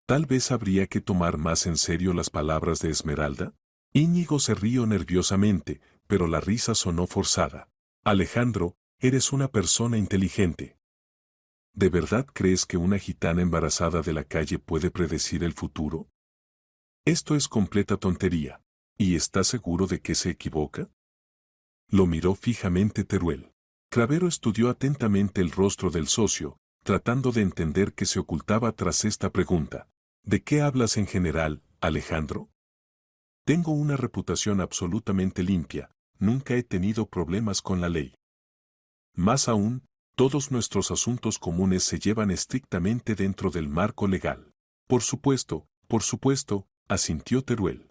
Tal vez habría que tomar más en serio las palabras de Esmeralda. Íñigo se rió nerviosamente, pero la risa sonó forzada. Alejandro, eres una persona inteligente. ¿De verdad crees que una gitana embarazada de la calle puede predecir el futuro? Esto es completa tontería. ¿Y estás seguro de que se equivoca? Lo miró fijamente Teruel. Cravero estudió atentamente el rostro del socio, tratando de entender qué se ocultaba tras esta pregunta. ¿De qué hablas en general, Alejandro? Tengo una reputación absolutamente limpia, nunca he tenido problemas con la ley. Más aún, todos nuestros asuntos comunes se llevan estrictamente dentro del marco legal. Por supuesto, asintió Teruel.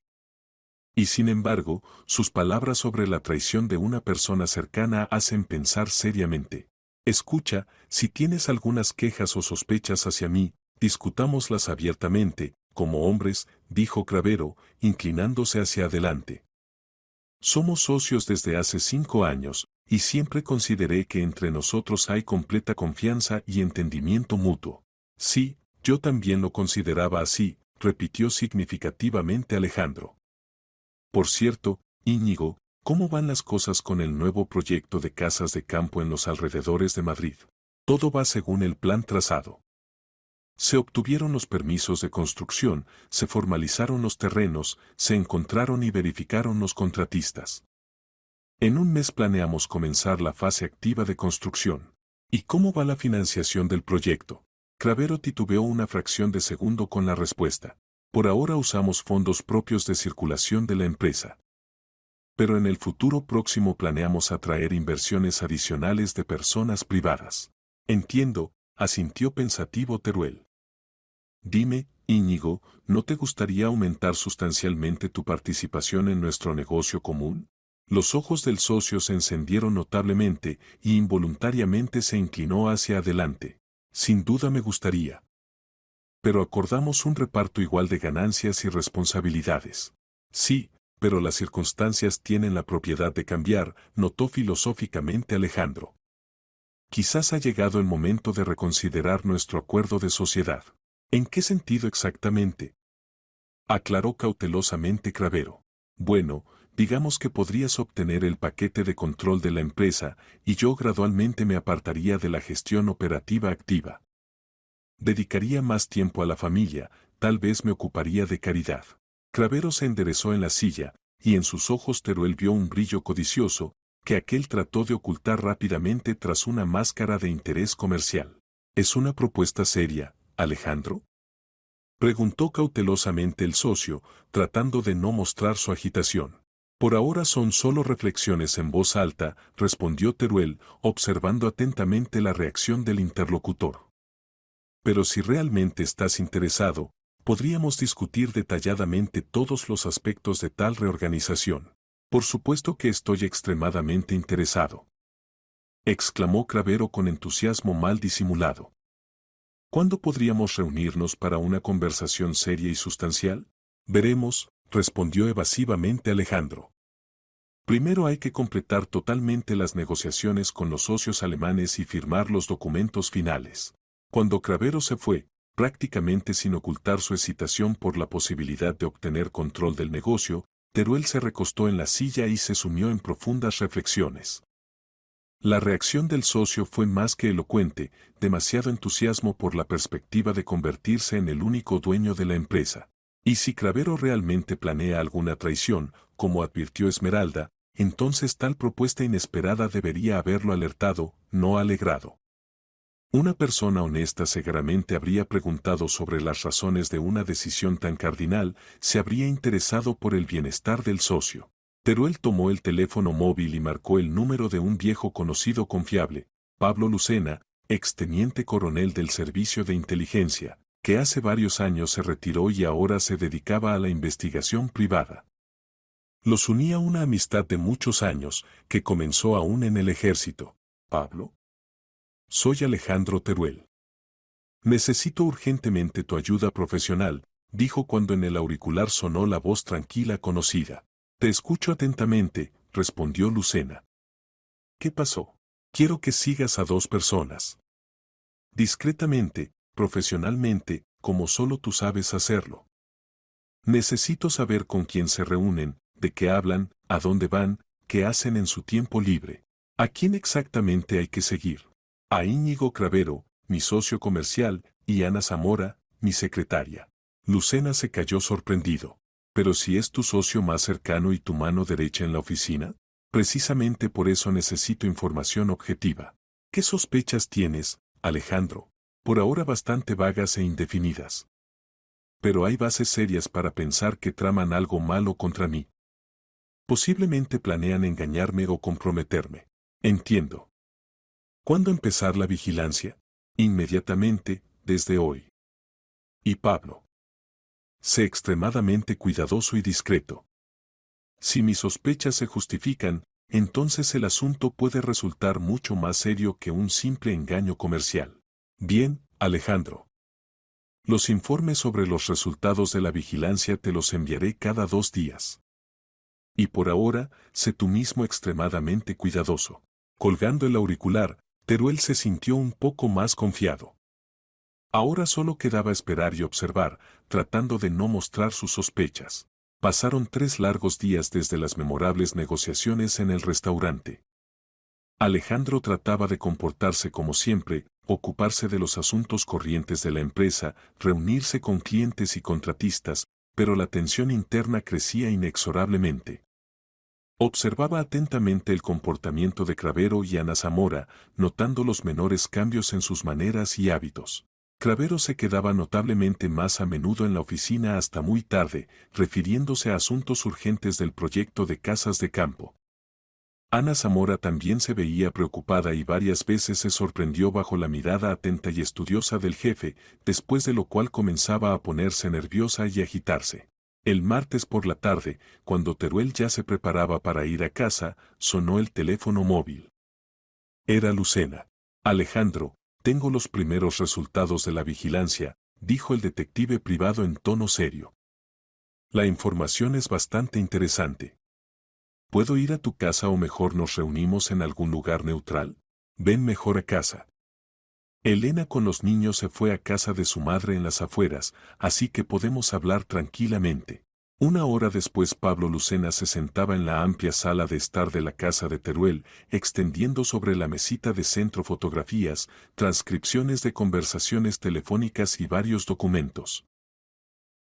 Y sin embargo, sus palabras sobre la traición de una persona cercana hacen pensar seriamente. Escucha, si tienes algunas quejas o sospechas hacia mí, discutámoslas abiertamente, como hombres, dijo Cravero, inclinándose hacia adelante. Somos socios desde hace 5 años, y siempre consideré que entre nosotros hay completa confianza y entendimiento mutuo. Sí, yo también lo consideraba así, repitió significativamente Alejandro. Por cierto, Íñigo, ¿cómo van las cosas con el nuevo proyecto de casas de campo en los alrededores de Madrid? Todo va según el plan trazado. Se obtuvieron los permisos de construcción, se formalizaron los terrenos, se encontraron y verificaron los contratistas. En 1 mes planeamos comenzar la fase activa de construcción. ¿Y cómo va la financiación del proyecto? Cravero titubeó una fracción de segundo con la respuesta. Por ahora usamos fondos propios de circulación de la empresa. Pero en el futuro próximo planeamos atraer inversiones adicionales de personas privadas. Entiendo, asintió pensativo Teruel. Dime, Íñigo, ¿no te gustaría aumentar sustancialmente tu participación en nuestro negocio común? Los ojos del socio se encendieron notablemente y involuntariamente se inclinó hacia adelante. Sin duda me gustaría. Pero acordamos un reparto igual de ganancias y responsabilidades. Sí, pero las circunstancias tienen la propiedad de cambiar, notó filosóficamente Alejandro. Quizás ha llegado el momento de reconsiderar nuestro acuerdo de sociedad. ¿En qué sentido exactamente?, aclaró cautelosamente Cravero. Bueno, digamos que podrías obtener el paquete de control de la empresa y yo gradualmente me apartaría de la gestión operativa activa. Dedicaría más tiempo a la familia, tal vez me ocuparía de caridad. Cravero se enderezó en la silla, y en sus ojos Teruel vio un brillo codicioso, que aquel trató de ocultar rápidamente tras una máscara de interés comercial. ¿Es una propuesta seria, Alejandro?, preguntó cautelosamente el socio, tratando de no mostrar su agitación. Por ahora son solo reflexiones en voz alta, respondió Teruel, observando atentamente la reacción del interlocutor. Pero si realmente estás interesado, podríamos discutir detalladamente todos los aspectos de tal reorganización. Por supuesto que estoy extremadamente interesado, exclamó Cravero con entusiasmo mal disimulado. ¿Cuándo podríamos reunirnos para una conversación seria y sustancial? Veremos, respondió evasivamente Alejandro. Primero hay que completar totalmente las negociaciones con los socios alemanes y firmar los documentos finales. Cuando Cravero se fue, prácticamente sin ocultar su excitación por la posibilidad de obtener control del negocio, Teruel se recostó en la silla y se sumió en profundas reflexiones. La reacción del socio fue más que elocuente, demasiado entusiasmo por la perspectiva de convertirse en el único dueño de la empresa. Y si Cravero realmente planea alguna traición, como advirtió Esmeralda, entonces tal propuesta inesperada debería haberlo alertado, no alegrado. Una persona honesta seguramente habría preguntado sobre las razones de una decisión tan cardinal, se habría interesado por el bienestar del socio. Teruel tomó el teléfono móvil y marcó el número de un viejo conocido confiable, Pablo Lucena, exteniente coronel del Servicio de Inteligencia, que hace varios años se retiró y ahora se dedicaba a la investigación privada. Los unía una amistad de muchos años, que comenzó aún en el ejército. ¿Pablo? Soy Alejandro Teruel. Necesito urgentemente tu ayuda profesional, dijo cuando en el auricular sonó la voz tranquila conocida. Te escucho atentamente, respondió Lucena. ¿Qué pasó? Quiero que sigas a dos personas. Discretamente, profesionalmente, como solo tú sabes hacerlo. Necesito saber con quién se reúnen, de qué hablan, a dónde van, qué hacen en su tiempo libre. ¿A quién exactamente hay que seguir? A Íñigo Cravero, mi socio comercial, y Ana Zamora, mi secretaria. Lucena se calló sorprendido. Pero si es tu socio más cercano y tu mano derecha en la oficina, precisamente por eso necesito información objetiva. ¿Qué sospechas tienes, Alejandro? Por ahora bastante vagas e indefinidas. Pero hay bases serias para pensar que traman algo malo contra mí. Posiblemente planean engañarme o comprometerme. Entiendo. ¿Cuándo empezar la vigilancia? Inmediatamente, desde hoy. ¿Y Pablo? Sé extremadamente cuidadoso y discreto. Si mis sospechas se justifican, entonces el asunto puede resultar mucho más serio que un simple engaño comercial. Bien, Alejandro. Los informes sobre los resultados de la vigilancia te los enviaré cada 2 días. Y por ahora, sé tú mismo extremadamente cuidadoso. Colgando el auricular, Teruel se sintió un poco más confiado. Ahora solo quedaba esperar y observar, tratando de no mostrar sus sospechas. Pasaron 3 largos días desde las memorables negociaciones en el restaurante. Alejandro trataba de comportarse como siempre, ocuparse de los asuntos corrientes de la empresa, reunirse con clientes y contratistas, pero la tensión interna crecía inexorablemente. Observaba atentamente el comportamiento de Cravero y Ana Zamora, notando los menores cambios en sus maneras y hábitos. Cravero se quedaba notablemente más a menudo en la oficina hasta muy tarde, refiriéndose a asuntos urgentes del proyecto de casas de campo. Ana Zamora también se veía preocupada y varias veces se sorprendió bajo la mirada atenta y estudiosa del jefe, después de lo cual comenzaba a ponerse nerviosa y agitarse. El martes por la tarde, cuando Teruel ya se preparaba para ir a casa, sonó el teléfono móvil. Era Lucena. Alejandro, tengo los primeros resultados de la vigilancia, dijo el detective privado en tono serio. La información es bastante interesante. ¿Puedo ir a tu casa o mejor nos reunimos en algún lugar neutral? Ven mejor a casa. Elena con los niños se fue a casa de su madre en las afueras, así que podemos hablar tranquilamente. Una hora después Pablo Lucena se sentaba en la amplia sala de estar de la casa de Teruel, extendiendo sobre la mesita de centro fotografías, transcripciones de conversaciones telefónicas y varios documentos.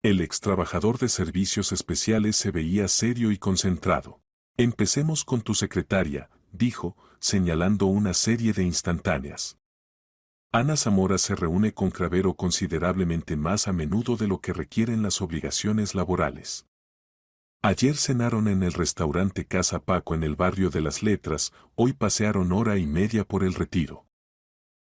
El ex trabajador de servicios especiales se veía serio y concentrado. Empecemos con tu secretaria, dijo, señalando una serie de instantáneas. Ana Zamora se reúne con Cravero considerablemente más a menudo de lo que requieren las obligaciones laborales. Ayer cenaron en el restaurante Casa Paco en el barrio de Las Letras, hoy pasearon hora y media por el Retiro.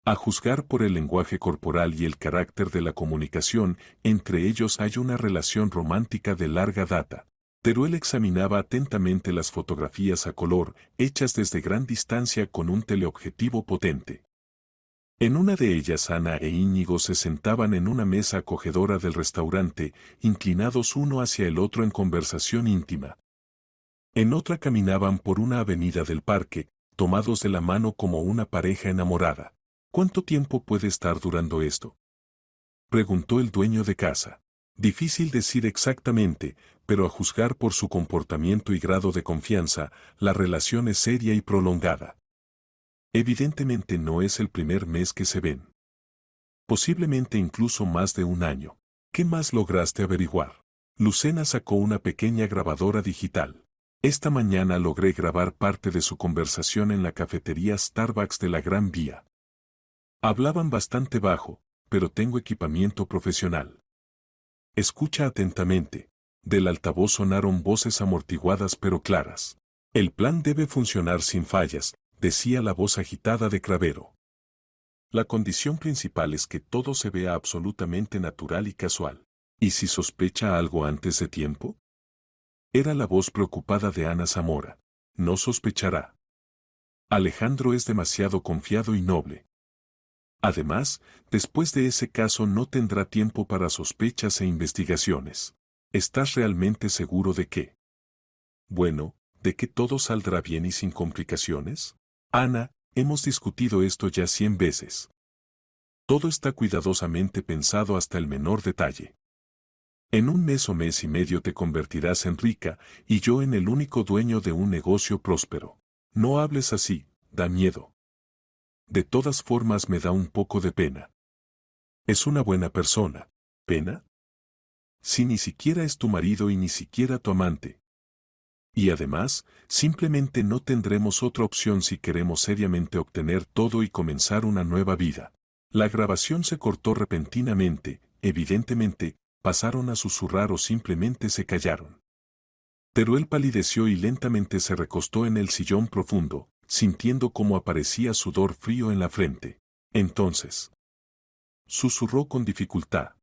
A juzgar por el lenguaje corporal y el carácter de la comunicación, entre ellos hay una relación romántica de larga data. Teruel examinaba atentamente las fotografías a color, hechas desde gran distancia con un teleobjetivo potente. En una de ellas Ana e Íñigo se sentaban en una mesa acogedora del restaurante, inclinados uno hacia el otro en conversación íntima. En otra caminaban por una avenida del parque, tomados de la mano como una pareja enamorada. ¿Cuánto tiempo puede estar durando esto?, preguntó el dueño de casa. Difícil decir exactamente, pero a juzgar por su comportamiento y grado de confianza, la relación es seria y prolongada. Evidentemente no es el primer mes que se ven. Posiblemente incluso más de un año. ¿Qué más lograste averiguar? Lucena sacó una pequeña grabadora digital. Esta mañana logré grabar parte de su conversación en la cafetería Starbucks de la Gran Vía. Hablaban bastante bajo, pero tengo equipamiento profesional. Escucha atentamente. Del altavoz sonaron voces amortiguadas pero claras. El plan debe funcionar sin fallas, decía la voz agitada de Cravero. La condición principal es que todo se vea absolutamente natural y casual. ¿Y si sospecha algo antes de tiempo? Era la voz preocupada de Ana Zamora. No sospechará. Alejandro es demasiado confiado y noble. Además, después de ese caso no tendrá tiempo para sospechas e investigaciones. ¿Estás realmente seguro de qué? Bueno, ¿de que todo saldrá bien y sin complicaciones? Ana, hemos discutido esto ya 100 veces. Todo está cuidadosamente pensado hasta el menor detalle. En un mes o mes y medio te convertirás en rica y yo en el único dueño de un negocio próspero. No hables así, da miedo. De todas formas me da un poco de pena. Es una buena persona. ¿Pena? Si ni siquiera es tu marido y ni siquiera tu amante. Y además, simplemente no tendremos otra opción si queremos seriamente obtener todo y comenzar una nueva vida. La grabación se cortó repentinamente, evidentemente, pasaron a susurrar o simplemente se callaron. Teruel palideció y lentamente se recostó en el sillón profundo, sintiendo cómo aparecía sudor frío en la frente. Entonces, susurró con dificultad.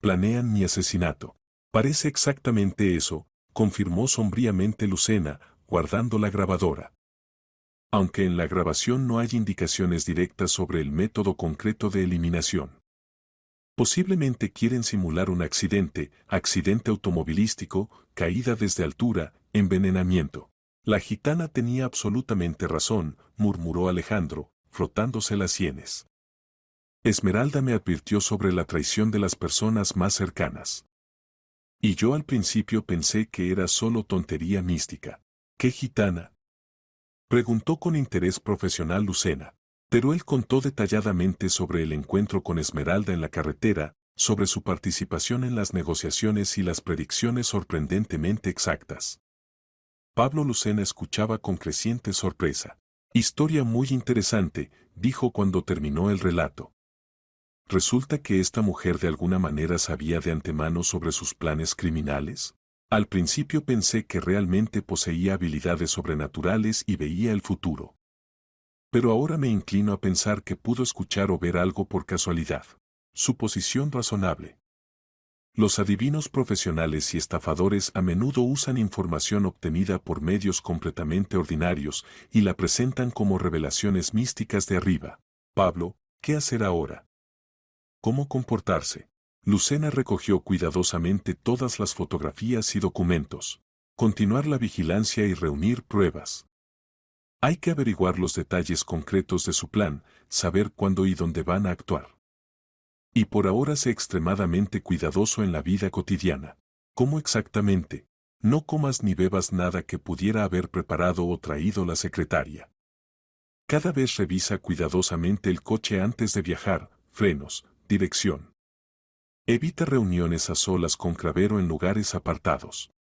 Planean mi asesinato. Parece exactamente eso, confirmó sombríamente Lucena, guardando la grabadora. Aunque en la grabación no hay indicaciones directas sobre el método concreto de eliminación. Posiblemente quieren simular un accidente automovilístico, caída desde altura, envenenamiento. La gitana tenía absolutamente razón, murmuró Alejandro, frotándose las sienes. Esmeralda me advirtió sobre la traición de las personas más cercanas. Y yo al principio pensé que era solo tontería mística. ¿Qué gitana?, preguntó con interés profesional Lucena. Teruel contó detalladamente sobre el encuentro con Esmeralda en la carretera, sobre su participación en las negociaciones y las predicciones sorprendentemente exactas. Pablo Lucena escuchaba con creciente sorpresa. Historia muy interesante, dijo cuando terminó el relato. ¿Resulta que esta mujer de alguna manera sabía de antemano sobre sus planes criminales? Al principio pensé que realmente poseía habilidades sobrenaturales y veía el futuro. Pero ahora me inclino a pensar que pudo escuchar o ver algo por casualidad. Suposición razonable. Los adivinos profesionales y estafadores a menudo usan información obtenida por medios completamente ordinarios y la presentan como revelaciones místicas de arriba. Pablo, ¿qué hacer ahora? ¿Cómo comportarse? Lucena recogió cuidadosamente todas las fotografías y documentos. Continuar la vigilancia y reunir pruebas. Hay que averiguar los detalles concretos de su plan, saber cuándo y dónde van a actuar. Y por ahora sé extremadamente cuidadoso en la vida cotidiana. ¿Cómo exactamente? No comas ni bebas nada que pudiera haber preparado o traído la secretaria. Cada vez revisa cuidadosamente el coche antes de viajar, frenos, dirección. Evita reuniones a solas con Cravero en lugares apartados.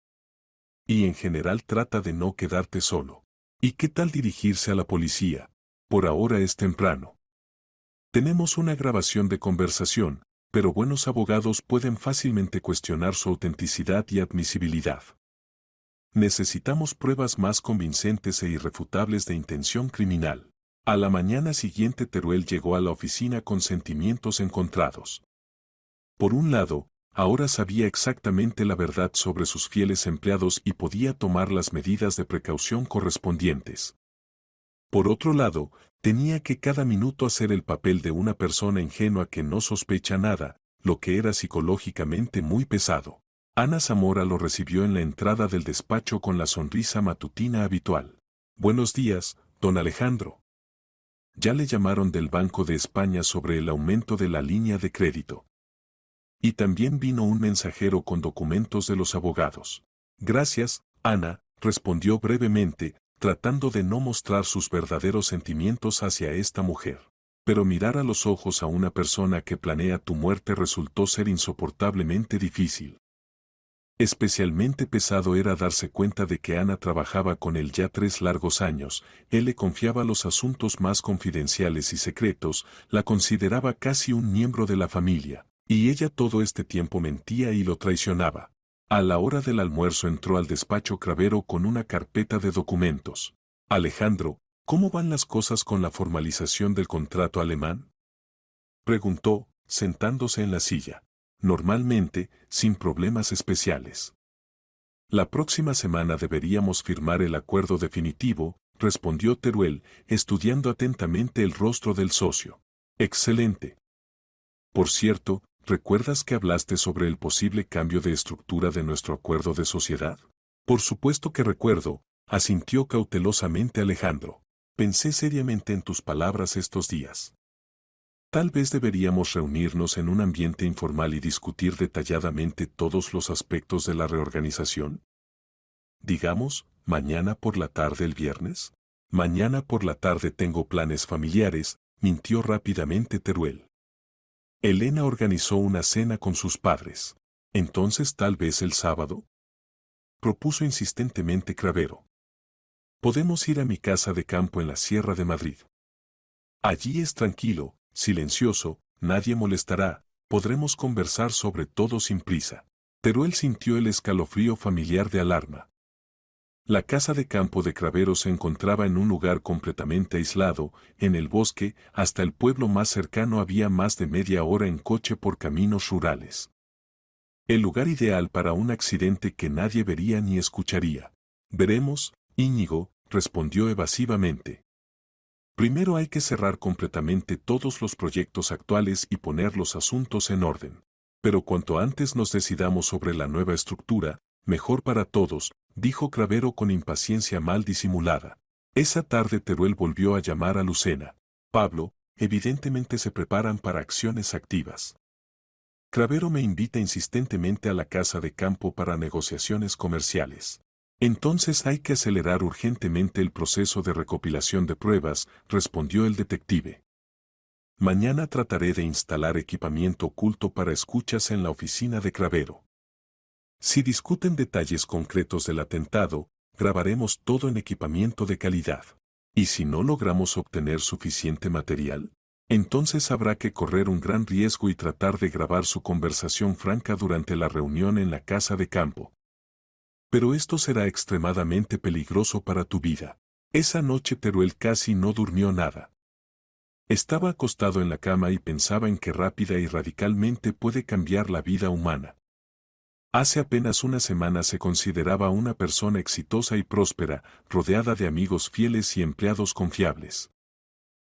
Y en general trata de no quedarte solo. ¿Y qué tal dirigirse a la policía? Por ahora es temprano. Tenemos una grabación de conversación, pero buenos abogados pueden fácilmente cuestionar su autenticidad y admisibilidad. Necesitamos pruebas más convincentes e irrefutables de intención criminal. A la mañana siguiente Teruel llegó a la oficina con sentimientos encontrados. Por un lado, ahora sabía exactamente la verdad sobre sus fieles empleados y podía tomar las medidas de precaución correspondientes. Por otro lado, tenía que cada minuto hacer el papel de una persona ingenua que no sospecha nada, lo que era psicológicamente muy pesado. Ana Zamora lo recibió en la entrada del despacho con la sonrisa matutina habitual. Buenos días, don Alejandro. Ya le llamaron del Banco de España sobre el aumento de la línea de crédito. Y también vino un mensajero con documentos de los abogados. Gracias, Ana, respondió brevemente, tratando de no mostrar sus verdaderos sentimientos hacia esta mujer. Pero mirar a los ojos a una persona que planea tu muerte resultó ser insoportablemente difícil. Especialmente pesado era darse cuenta de que Ana trabajaba con él ya 3 largos años, él le confiaba los asuntos más confidenciales y secretos, la consideraba casi un miembro de la familia, y ella todo este tiempo mentía y lo traicionaba. A la hora del almuerzo entró al despacho Cravero con una carpeta de documentos. Alejandro, ¿cómo van las cosas con la formalización del contrato alemán? Preguntó, sentándose en la silla. Normalmente, sin problemas especiales. La próxima semana deberíamos firmar el acuerdo definitivo, respondió Teruel, estudiando atentamente el rostro del socio. Excelente. Por cierto, ¿recuerdas que hablaste sobre el posible cambio de estructura de nuestro acuerdo de sociedad? Por supuesto que recuerdo, asintió cautelosamente Alejandro. Pensé seriamente en tus palabras estos días. Tal vez deberíamos reunirnos en un ambiente informal y discutir detalladamente todos los aspectos de la reorganización. Digamos, mañana por la tarde el viernes. Mañana por la tarde tengo planes familiares, mintió rápidamente Teruel. Elena organizó una cena con sus padres. Entonces tal vez el sábado. Propuso insistentemente Cravero. Podemos ir a mi casa de campo en la Sierra de Madrid. Allí es tranquilo, silencioso, nadie molestará, podremos conversar sobre todo sin prisa. Teruel sintió el escalofrío familiar de alarma. La casa de campo de Cravero se encontraba en un lugar completamente aislado, en el bosque, hasta el pueblo más cercano había más de media hora en coche por caminos rurales. El lugar ideal para un accidente que nadie vería ni escucharía. Veremos, Íñigo, respondió evasivamente. Primero hay que cerrar completamente todos los proyectos actuales y poner los asuntos en orden. Pero cuanto antes nos decidamos sobre la nueva estructura, mejor para todos, dijo Cravero con impaciencia mal disimulada. Esa tarde Teruel volvió a llamar a Lucena. Pablo, evidentemente se preparan para acciones activas. Cravero me invita insistentemente a la casa de campo para negociaciones comerciales. Entonces hay que acelerar urgentemente el proceso de recopilación de pruebas, respondió el detective. Mañana trataré de instalar equipamiento oculto para escuchas en la oficina de Cravero. Si discuten detalles concretos del atentado, grabaremos todo en equipamiento de calidad. ¿Y si no logramos obtener suficiente material? Entonces habrá que correr un gran riesgo y tratar de grabar su conversación franca durante la reunión en la casa de campo. Pero esto será extremadamente peligroso para tu vida. Esa noche Teruel casi no durmió nada. Estaba acostado en la cama y pensaba en qué rápida y radicalmente puede cambiar la vida humana. Hace apenas una semana se consideraba una persona exitosa y próspera, rodeada de amigos fieles y empleados confiables.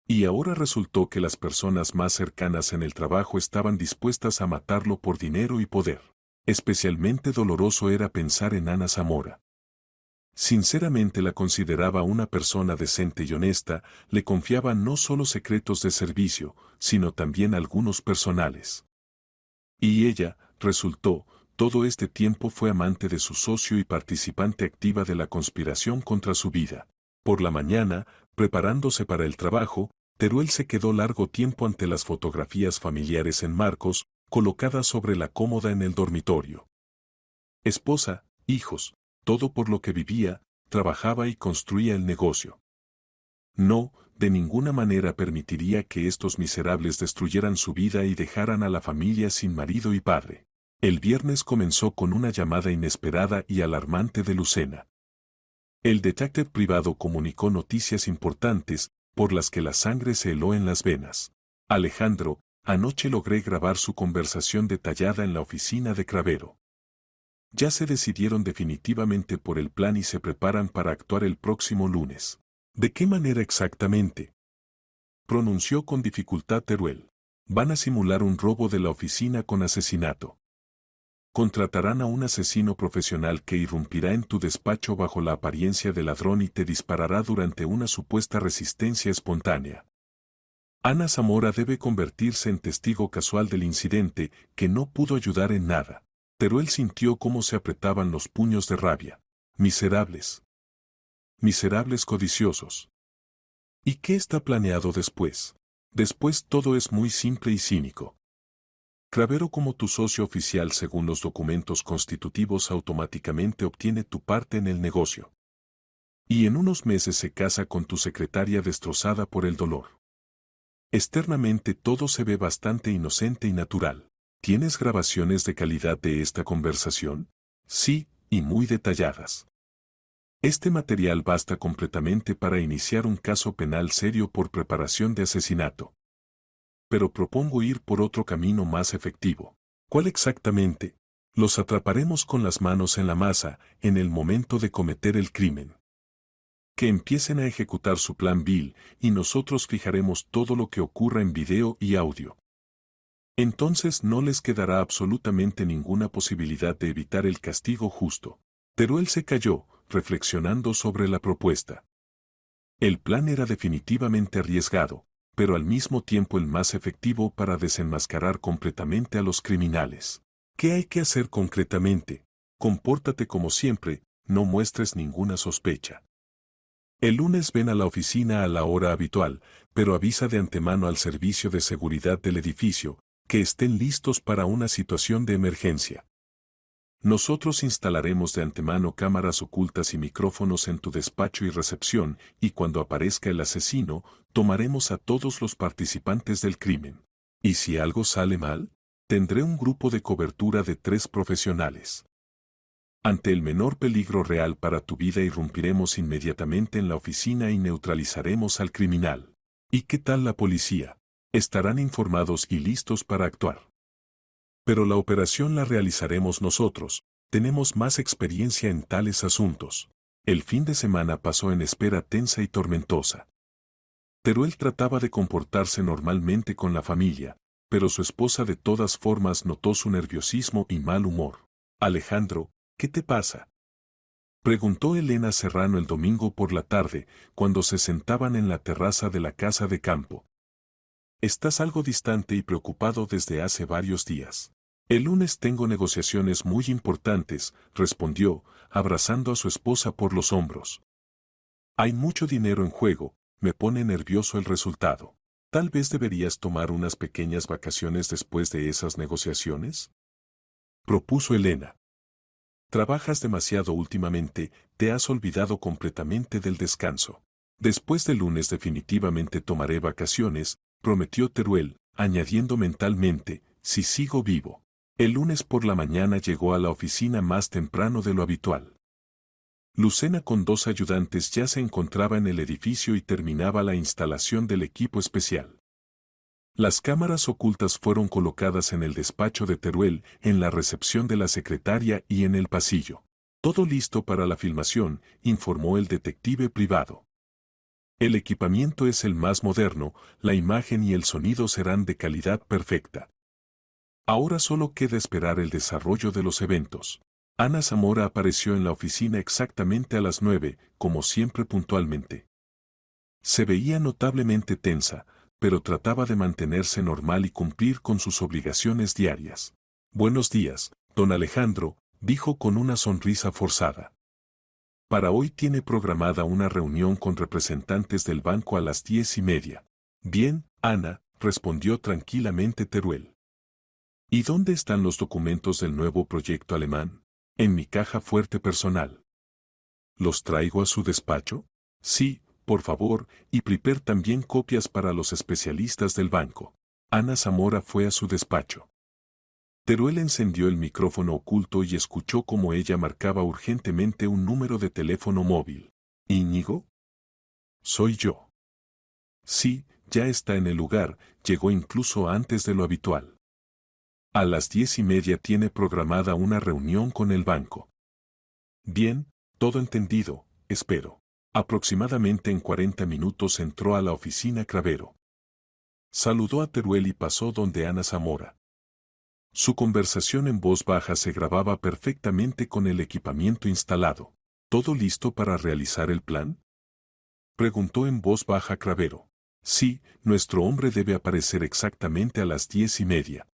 Y ahora resultó que las personas más cercanas en el trabajo estaban dispuestas a matarlo por dinero y poder. Especialmente doloroso era pensar en Ana Zamora. Sinceramente la consideraba una persona decente y honesta, le confiaba no solo secretos de servicio, sino también algunos personales. Y ella, resultó, todo este tiempo fue amante de su socio y participante activa de la conspiración contra su vida. Por la mañana, preparándose para el trabajo, Teruel se quedó largo tiempo ante las fotografías familiares en marcos, colocadas sobre la cómoda en el dormitorio. Esposa, hijos, todo por lo que vivía, trabajaba y construía el negocio. No, de ninguna manera permitiría que estos miserables destruyeran su vida y dejaran a la familia sin marido y padre. El viernes comenzó con una llamada inesperada y alarmante de Lucena. El detective privado comunicó noticias importantes, por las que la sangre se heló en las venas. Alejandro, anoche logré grabar su conversación detallada en la oficina de Cravero. Ya se decidieron definitivamente por el plan y se preparan para actuar el próximo lunes. ¿De qué manera exactamente?, pronunció con dificultad Teruel. Van a simular un robo de la oficina con asesinato. Contratarán a un asesino profesional que irrumpirá en tu despacho bajo la apariencia de ladrón y te disparará durante una supuesta resistencia espontánea. Ana Zamora debe convertirse en testigo casual del incidente, que no pudo ayudar en nada. Teruel sintió cómo se apretaban los puños de rabia. Miserables. Miserables codiciosos. ¿Y qué está planeado después? Después todo es muy simple y cínico. Cravero, como tu socio oficial según los documentos constitutivos, automáticamente obtiene tu parte en el negocio. Y en unos meses se casa con tu secretaria destrozada por el dolor. Externamente todo se ve bastante inocente y natural. ¿Tienes grabaciones de calidad de esta conversación? Sí, y muy detalladas. Este material basta completamente para iniciar un caso penal serio por preparación de asesinato. Pero propongo ir por otro camino más efectivo. ¿Cuál exactamente? Los atraparemos con las manos en la masa, en el momento de cometer el crimen. Que empiecen a ejecutar su plan vil, y nosotros fijaremos todo lo que ocurra en video y audio. Entonces no les quedará absolutamente ninguna posibilidad de evitar el castigo justo. Teruel se calló, reflexionando sobre la propuesta. El plan era definitivamente arriesgado, pero al mismo tiempo el más efectivo para desenmascarar completamente a los criminales. ¿Qué hay que hacer concretamente? Compórtate como siempre, no muestres ninguna sospecha. El lunes ven a la oficina a la hora habitual, pero avisa de antemano al servicio de seguridad del edificio, que estén listos para una situación de emergencia. Nosotros instalaremos de antemano cámaras ocultas y micrófonos en tu despacho y recepción, y cuando aparezca el asesino, tomaremos a todos los participantes del crimen. ¿Y si algo sale mal? Tendré un grupo de cobertura de 3 profesionales. Ante el menor peligro real para tu vida irrumpiremos inmediatamente en la oficina y neutralizaremos al criminal. ¿Y qué tal la policía? Estarán informados y listos para actuar. Pero la operación la realizaremos nosotros, tenemos más experiencia en tales asuntos. El fin de semana pasó en espera tensa y tormentosa. Teruel trataba de comportarse normalmente con la familia, pero su esposa de todas formas notó su nerviosismo y mal humor. Alejandro, ¿qué te pasa?, preguntó Elena Serrano el domingo por la tarde, cuando se sentaban en la terraza de la casa de campo. Estás algo distante y preocupado desde hace varios días. El lunes tengo negociaciones muy importantes, respondió, abrazando a su esposa por los hombros. Hay mucho dinero en juego, me pone nervioso el resultado. Tal vez deberías tomar unas pequeñas vacaciones después de esas negociaciones, propuso Elena. Trabajas demasiado últimamente, te has olvidado completamente del descanso. Después del lunes definitivamente tomaré vacaciones, prometió Teruel, añadiendo mentalmente, si sigo vivo. El lunes por la mañana llegó a la oficina más temprano de lo habitual. Lucena con 2 ayudantes ya se encontraba en el edificio y terminaba la instalación del equipo especial. Las cámaras ocultas fueron colocadas en el despacho de Teruel, en la recepción de la secretaria y en el pasillo. Todo listo para la filmación, informó el detective privado. El equipamiento es el más moderno, la imagen y el sonido serán de calidad perfecta. Ahora solo queda esperar el desarrollo de los eventos. Ana Zamora apareció en la oficina exactamente a las 9, como siempre puntualmente. Se veía notablemente tensa, pero trataba de mantenerse normal y cumplir con sus obligaciones diarias. Buenos días, don Alejandro, dijo con una sonrisa forzada. Para hoy tiene programada una reunión con representantes del banco a las 10:30. Bien, Ana, respondió tranquilamente Teruel. ¿Y dónde están los documentos del nuevo proyecto alemán? En mi caja fuerte personal. ¿Los traigo a su despacho? Sí, por favor, y prepare también copias para los especialistas del banco. Ana Zamora fue a su despacho. Teruel encendió el micrófono oculto y escuchó cómo ella marcaba urgentemente un número de teléfono móvil. ¿Íñigo? Soy yo. Sí, ya está en el lugar, llegó incluso antes de lo habitual. A las 10:30 tiene programada una reunión con el banco. Bien, todo entendido, espero. Aproximadamente en 40 minutos entró a la oficina Cravero. Saludó a Teruel y pasó donde Ana Zamora. Su conversación en voz baja se grababa perfectamente con el equipamiento instalado. ¿Todo listo para realizar el plan? Preguntó en voz baja Cravero. Sí, nuestro hombre debe aparecer exactamente a las 10:30.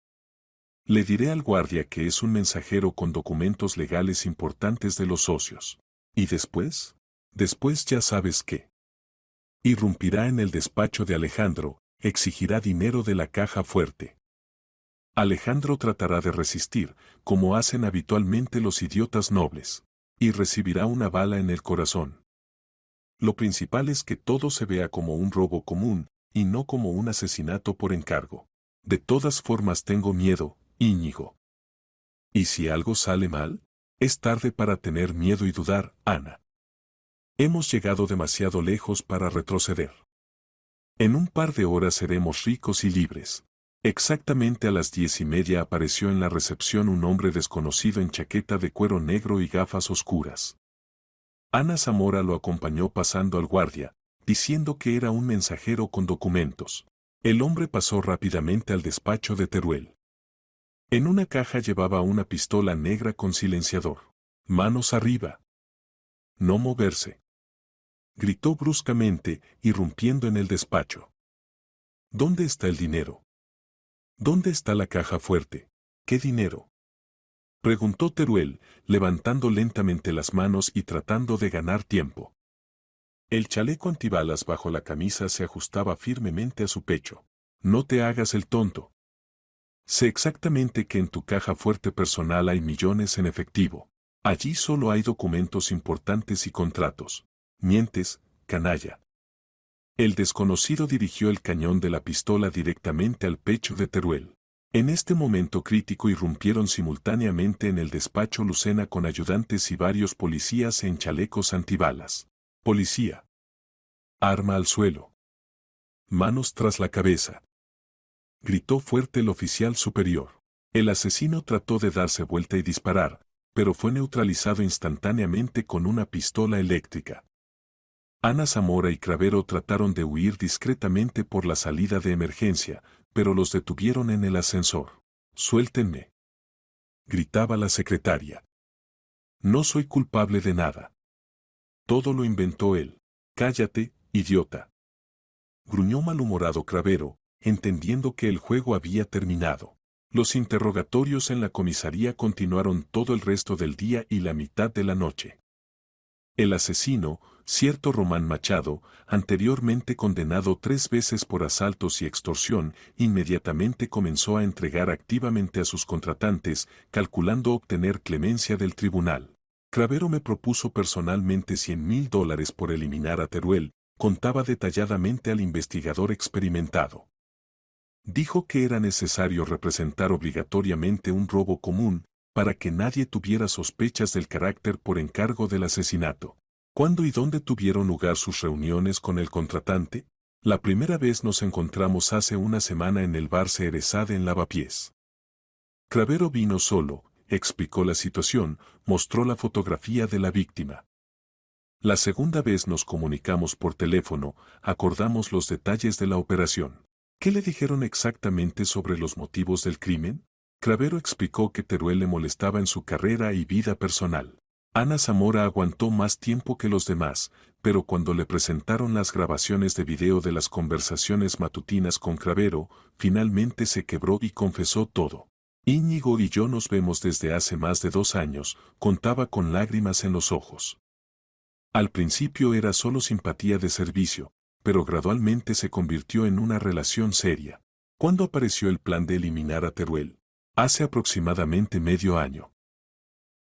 Le diré al guardia que es un mensajero con documentos legales importantes de los socios. ¿Y después? Después ya sabes qué. Irrumpirá en el despacho de Alejandro, exigirá dinero de la caja fuerte. Alejandro tratará de resistir, como hacen habitualmente los idiotas nobles, y recibirá una bala en el corazón. Lo principal es que todo se vea como un robo común, y no como un asesinato por encargo. De todas formas tengo miedo, Íñigo. ¿Y si algo sale mal? Es tarde para tener miedo y dudar, Ana. Hemos llegado demasiado lejos para retroceder. En un par de horas seremos ricos y libres. Exactamente a las 10:30 apareció en la recepción un hombre desconocido en chaqueta de cuero negro y gafas oscuras. Ana Zamora lo acompañó pasando al guardia, diciendo que era un mensajero con documentos. El hombre pasó rápidamente al despacho de Teruel. En una caja llevaba una pistola negra con silenciador. Manos arriba. No moverse. Gritó bruscamente, irrumpiendo en el despacho. ¿Dónde está el dinero? ¿Dónde está la caja fuerte? ¿Qué dinero? Preguntó Teruel, levantando lentamente las manos y tratando de ganar tiempo. El chaleco antibalas bajo la camisa se ajustaba firmemente a su pecho. No te hagas el tonto. Sé exactamente que en tu caja fuerte personal hay millones en efectivo. Allí solo hay documentos importantes y contratos. Mientes, canalla. El desconocido dirigió el cañón de la pistola directamente al pecho de Teruel. En este momento crítico irrumpieron simultáneamente en el despacho Lucena con ayudantes y varios policías en chalecos antibalas. Policía. Arma al suelo. Manos tras la cabeza. Gritó fuerte el oficial superior. El asesino trató de darse vuelta y disparar, pero fue neutralizado instantáneamente con una pistola eléctrica. Ana Zamora y Cravero trataron de huir discretamente por la salida de emergencia, pero los detuvieron en el ascensor. «Suéltenme», gritaba la secretaria. «No soy culpable de nada. Todo lo inventó él. Cállate, idiota», gruñó malhumorado Cravero, entendiendo que el juego había terminado. Los interrogatorios en la comisaría continuaron todo el resto del día y la mitad de la noche. El asesino, cierto Román Machado, anteriormente condenado 3 veces por asaltos y extorsión, inmediatamente comenzó a entregar activamente a sus contratantes, calculando obtener clemencia del tribunal. Cravero me propuso personalmente $100,000 por eliminar a Teruel, contaba detalladamente al investigador experimentado. Dijo que era necesario representar obligatoriamente un robo común, para que nadie tuviera sospechas del carácter por encargo del asesinato. ¿Cuándo y dónde tuvieron lugar sus reuniones con el contratante? La primera vez nos encontramos hace una semana en el bar Ceresade en Lavapiés. Cravero vino solo, explicó la situación, mostró la fotografía de la víctima. La segunda vez nos comunicamos por teléfono, acordamos los detalles de la operación. ¿Qué le dijeron exactamente sobre los motivos del crimen? Cravero explicó que Teruel le molestaba en su carrera y vida personal. Ana Zamora aguantó más tiempo que los demás, pero cuando le presentaron las grabaciones de video de las conversaciones matutinas con Cravero, finalmente se quebró y confesó todo. Íñigo y yo nos vemos desde hace más de 2 años, contaba con lágrimas en los ojos. Al principio era solo simpatía de servicio, pero gradualmente se convirtió en una relación seria. ¿Cuándo apareció el plan de eliminar a Teruel? Hace aproximadamente medio año.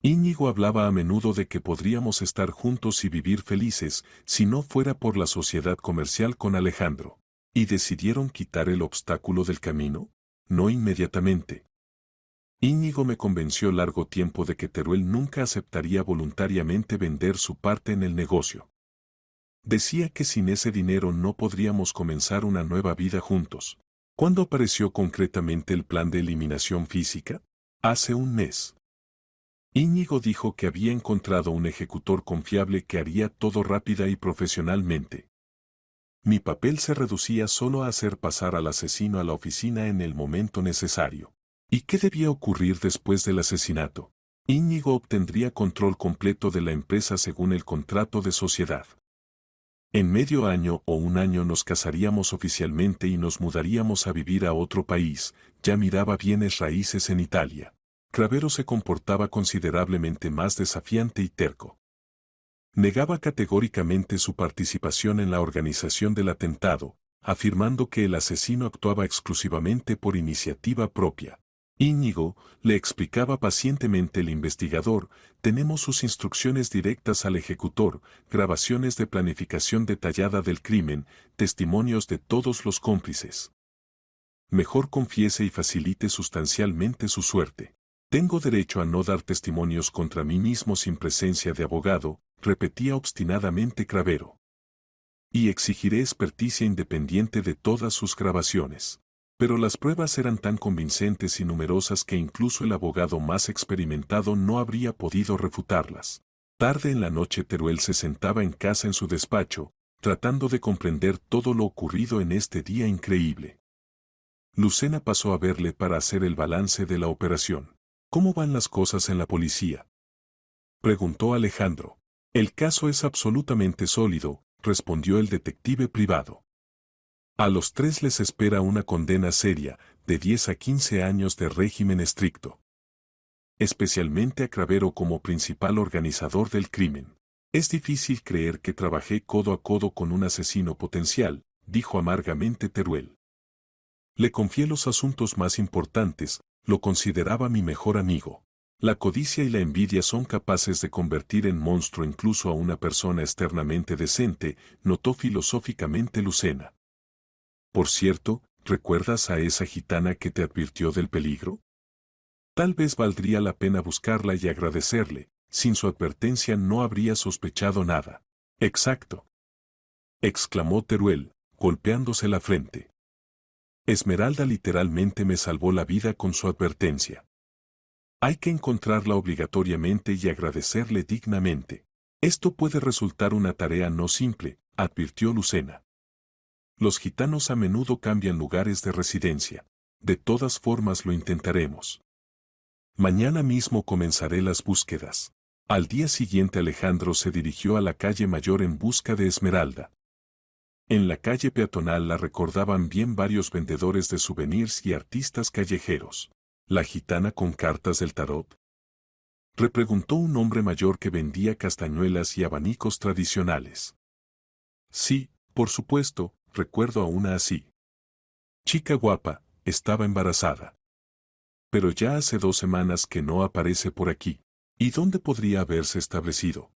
Íñigo hablaba a menudo de que podríamos estar juntos y vivir felices si no fuera por la sociedad comercial con Alejandro. ¿Y decidieron quitar el obstáculo del camino? No inmediatamente. Íñigo me convenció largo tiempo de que Teruel nunca aceptaría voluntariamente vender su parte en el negocio. Decía que sin ese dinero no podríamos comenzar una nueva vida juntos. ¿Cuándo apareció concretamente el plan de eliminación física? Hace un mes. Íñigo dijo que había encontrado un ejecutor confiable que haría todo rápida y profesionalmente. Mi papel se reducía solo a hacer pasar al asesino a la oficina en el momento necesario. ¿Y qué debía ocurrir después del asesinato? Íñigo obtendría control completo de la empresa según el contrato de sociedad. En medio año o un año nos casaríamos oficialmente y nos mudaríamos a vivir a otro país, ya miraba bienes raíces en Italia. Cravero se comportaba considerablemente más desafiante y terco. Negaba categóricamente su participación en la organización del atentado, afirmando que el asesino actuaba exclusivamente por iniciativa propia. Íñigo, le explicaba pacientemente el investigador, tenemos sus instrucciones directas al ejecutor, grabaciones de planificación detallada del crimen, testimonios de todos los cómplices. Mejor confiese y facilite sustancialmente su suerte. Tengo derecho a no dar testimonios contra mí mismo sin presencia de abogado, repetía obstinadamente Cravero. Y exigiré experticia independiente de todas sus grabaciones. Pero las pruebas eran tan convincentes y numerosas que incluso el abogado más experimentado no habría podido refutarlas. Tarde en la noche Teruel se sentaba en casa en su despacho, tratando de comprender todo lo ocurrido en este día increíble. Lucena pasó a verle para hacer el balance de la operación. ¿Cómo van las cosas en la policía?, preguntó Alejandro. El caso es absolutamente sólido, respondió el detective privado. A los 3 les espera una condena seria, de 10 a 15 años de régimen estricto. Especialmente a Cravero como principal organizador del crimen. Es difícil creer que trabajé codo a codo con un asesino potencial, dijo amargamente Teruel. Le confié los asuntos más importantes, lo consideraba mi mejor amigo. La codicia y la envidia son capaces de convertir en monstruo incluso a una persona externamente decente, notó filosóficamente Lucena. Por cierto, ¿recuerdas a esa gitana que te advirtió del peligro? Tal vez valdría la pena buscarla y agradecerle, sin su advertencia no habría sospechado nada. Exacto, exclamó Teruel, golpeándose la frente. Esmeralda literalmente me salvó la vida con su advertencia. Hay que encontrarla obligatoriamente y agradecerle dignamente. Esto puede resultar una tarea no simple, advirtió Lucena. Los gitanos a menudo cambian lugares de residencia. De todas formas lo intentaremos. Mañana mismo comenzaré las búsquedas. Al día siguiente Alejandro se dirigió a la calle Mayor en busca de Esmeralda. En la calle peatonal la recordaban bien varios vendedores de souvenirs y artistas callejeros. ¿La gitana con cartas del tarot?, repreguntó un hombre mayor que vendía castañuelas y abanicos tradicionales. Sí, por supuesto, recuerdo a una así. Chica guapa, estaba embarazada. Pero ya hace 2 semanas que no aparece por aquí. ¿Y dónde podría haberse establecido?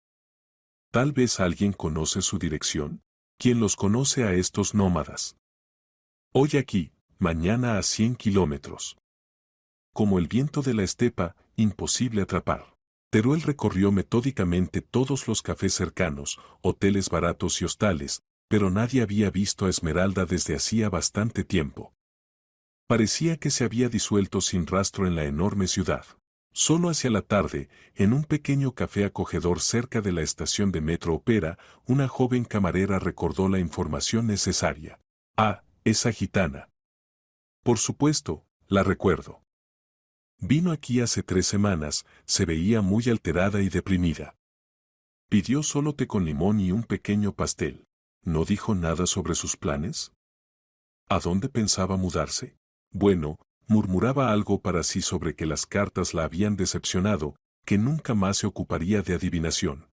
Tal vez alguien conoce su dirección. ¿Quién los conoce a estos nómadas? Hoy aquí, mañana a 100 kilómetros. Como el viento de la estepa, imposible atrapar. Teruel recorrió metódicamente todos los cafés cercanos, hoteles baratos y hostales, Pero nadie había visto a Esmeralda desde hacía bastante tiempo. Parecía que se había disuelto sin rastro en la enorme ciudad. Solo hacia la tarde, en un pequeño café acogedor cerca de la estación de Metro Opera, una joven camarera recordó la información necesaria. Ah, esa gitana. Por supuesto, la recuerdo. Vino aquí hace 3 semanas, se veía muy alterada y deprimida. Pidió solo té con limón y un pequeño pastel. ¿No dijo nada sobre sus planes? ¿A dónde pensaba mudarse? Bueno, murmuraba algo para sí sobre que las cartas la habían decepcionado, que nunca más se ocuparía de adivinación.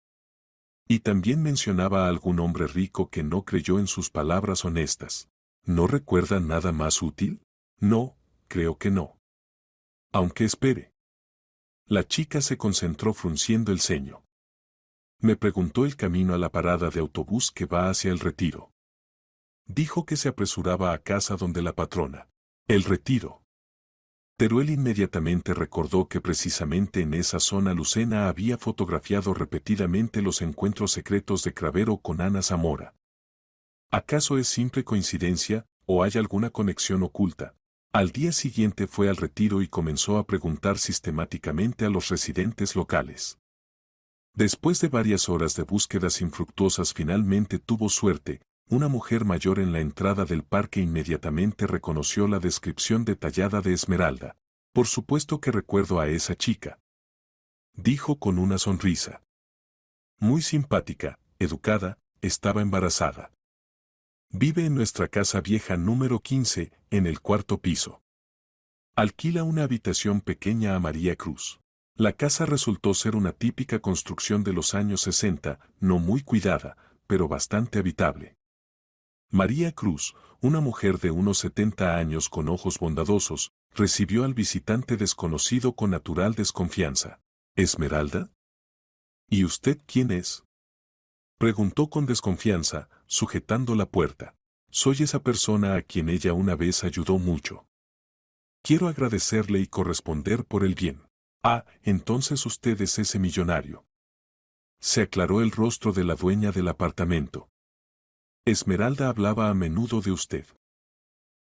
Y también mencionaba a algún hombre rico que no creyó en sus palabras honestas. ¿No recuerda nada más útil? No, creo que no. Aunque espere. La chica se concentró frunciendo el ceño. Me preguntó el camino a la parada de autobús que va hacia el Retiro. Dijo que se apresuraba a casa donde la patrona. El Retiro. Teruel inmediatamente recordó que precisamente en esa zona Lucena había fotografiado repetidamente los encuentros secretos de Cravero con Ana Zamora. ¿Acaso es simple coincidencia, o hay alguna conexión oculta? Al día siguiente fue al Retiro y comenzó a preguntar sistemáticamente a los residentes locales. Después de varias horas de búsquedas infructuosas finalmente tuvo suerte. Una mujer mayor en la entrada del parque inmediatamente reconoció la descripción detallada de Esmeralda. Por supuesto que recuerdo a esa chica, dijo con una sonrisa. Muy simpática, educada, estaba embarazada. Vive en nuestra casa vieja número 15, en el 4º piso. Alquila una habitación pequeña a María Cruz. La casa resultó ser una típica construcción de los años 60, no muy cuidada, pero bastante habitable. María Cruz, una mujer de unos 70 años con ojos bondadosos, recibió al visitante desconocido con natural desconfianza. ¿Esmeralda? ¿Y usted quién es? Preguntó con desconfianza, sujetando la puerta. Soy esa persona a quien ella una vez ayudó mucho. Quiero agradecerle y corresponder por el bien. Ah, entonces usted es ese millonario. Se aclaró el rostro de la dueña del apartamento. Esmeralda hablaba a menudo de usted.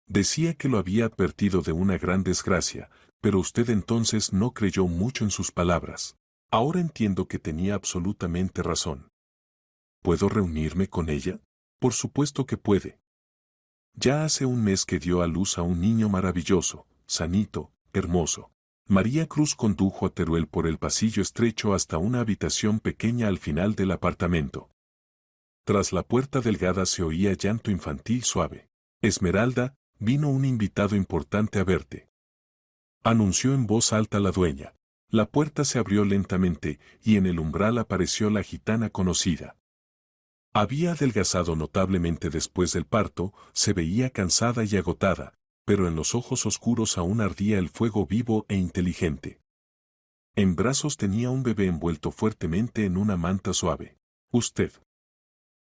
Decía que lo había advertido de una gran desgracia, pero usted entonces no creyó mucho en sus palabras. Ahora entiendo que tenía absolutamente razón. ¿Puedo reunirme con ella? Por supuesto que puede. Ya hace un mes que dio a luz a un niño maravilloso, sanito, hermoso. María Cruz condujo a Teruel por el pasillo estrecho hasta una habitación pequeña al final del apartamento. Tras la puerta delgada se oía llanto infantil suave. Esmeralda, vino un invitado importante a verte. Anunció en voz alta la dueña. La puerta se abrió lentamente y en el umbral apareció la gitana conocida. Había adelgazado notablemente después del parto, se veía cansada y agotada, pero en los ojos oscuros aún ardía el fuego vivo e inteligente. En brazos tenía un bebé envuelto fuertemente en una manta suave. Usted.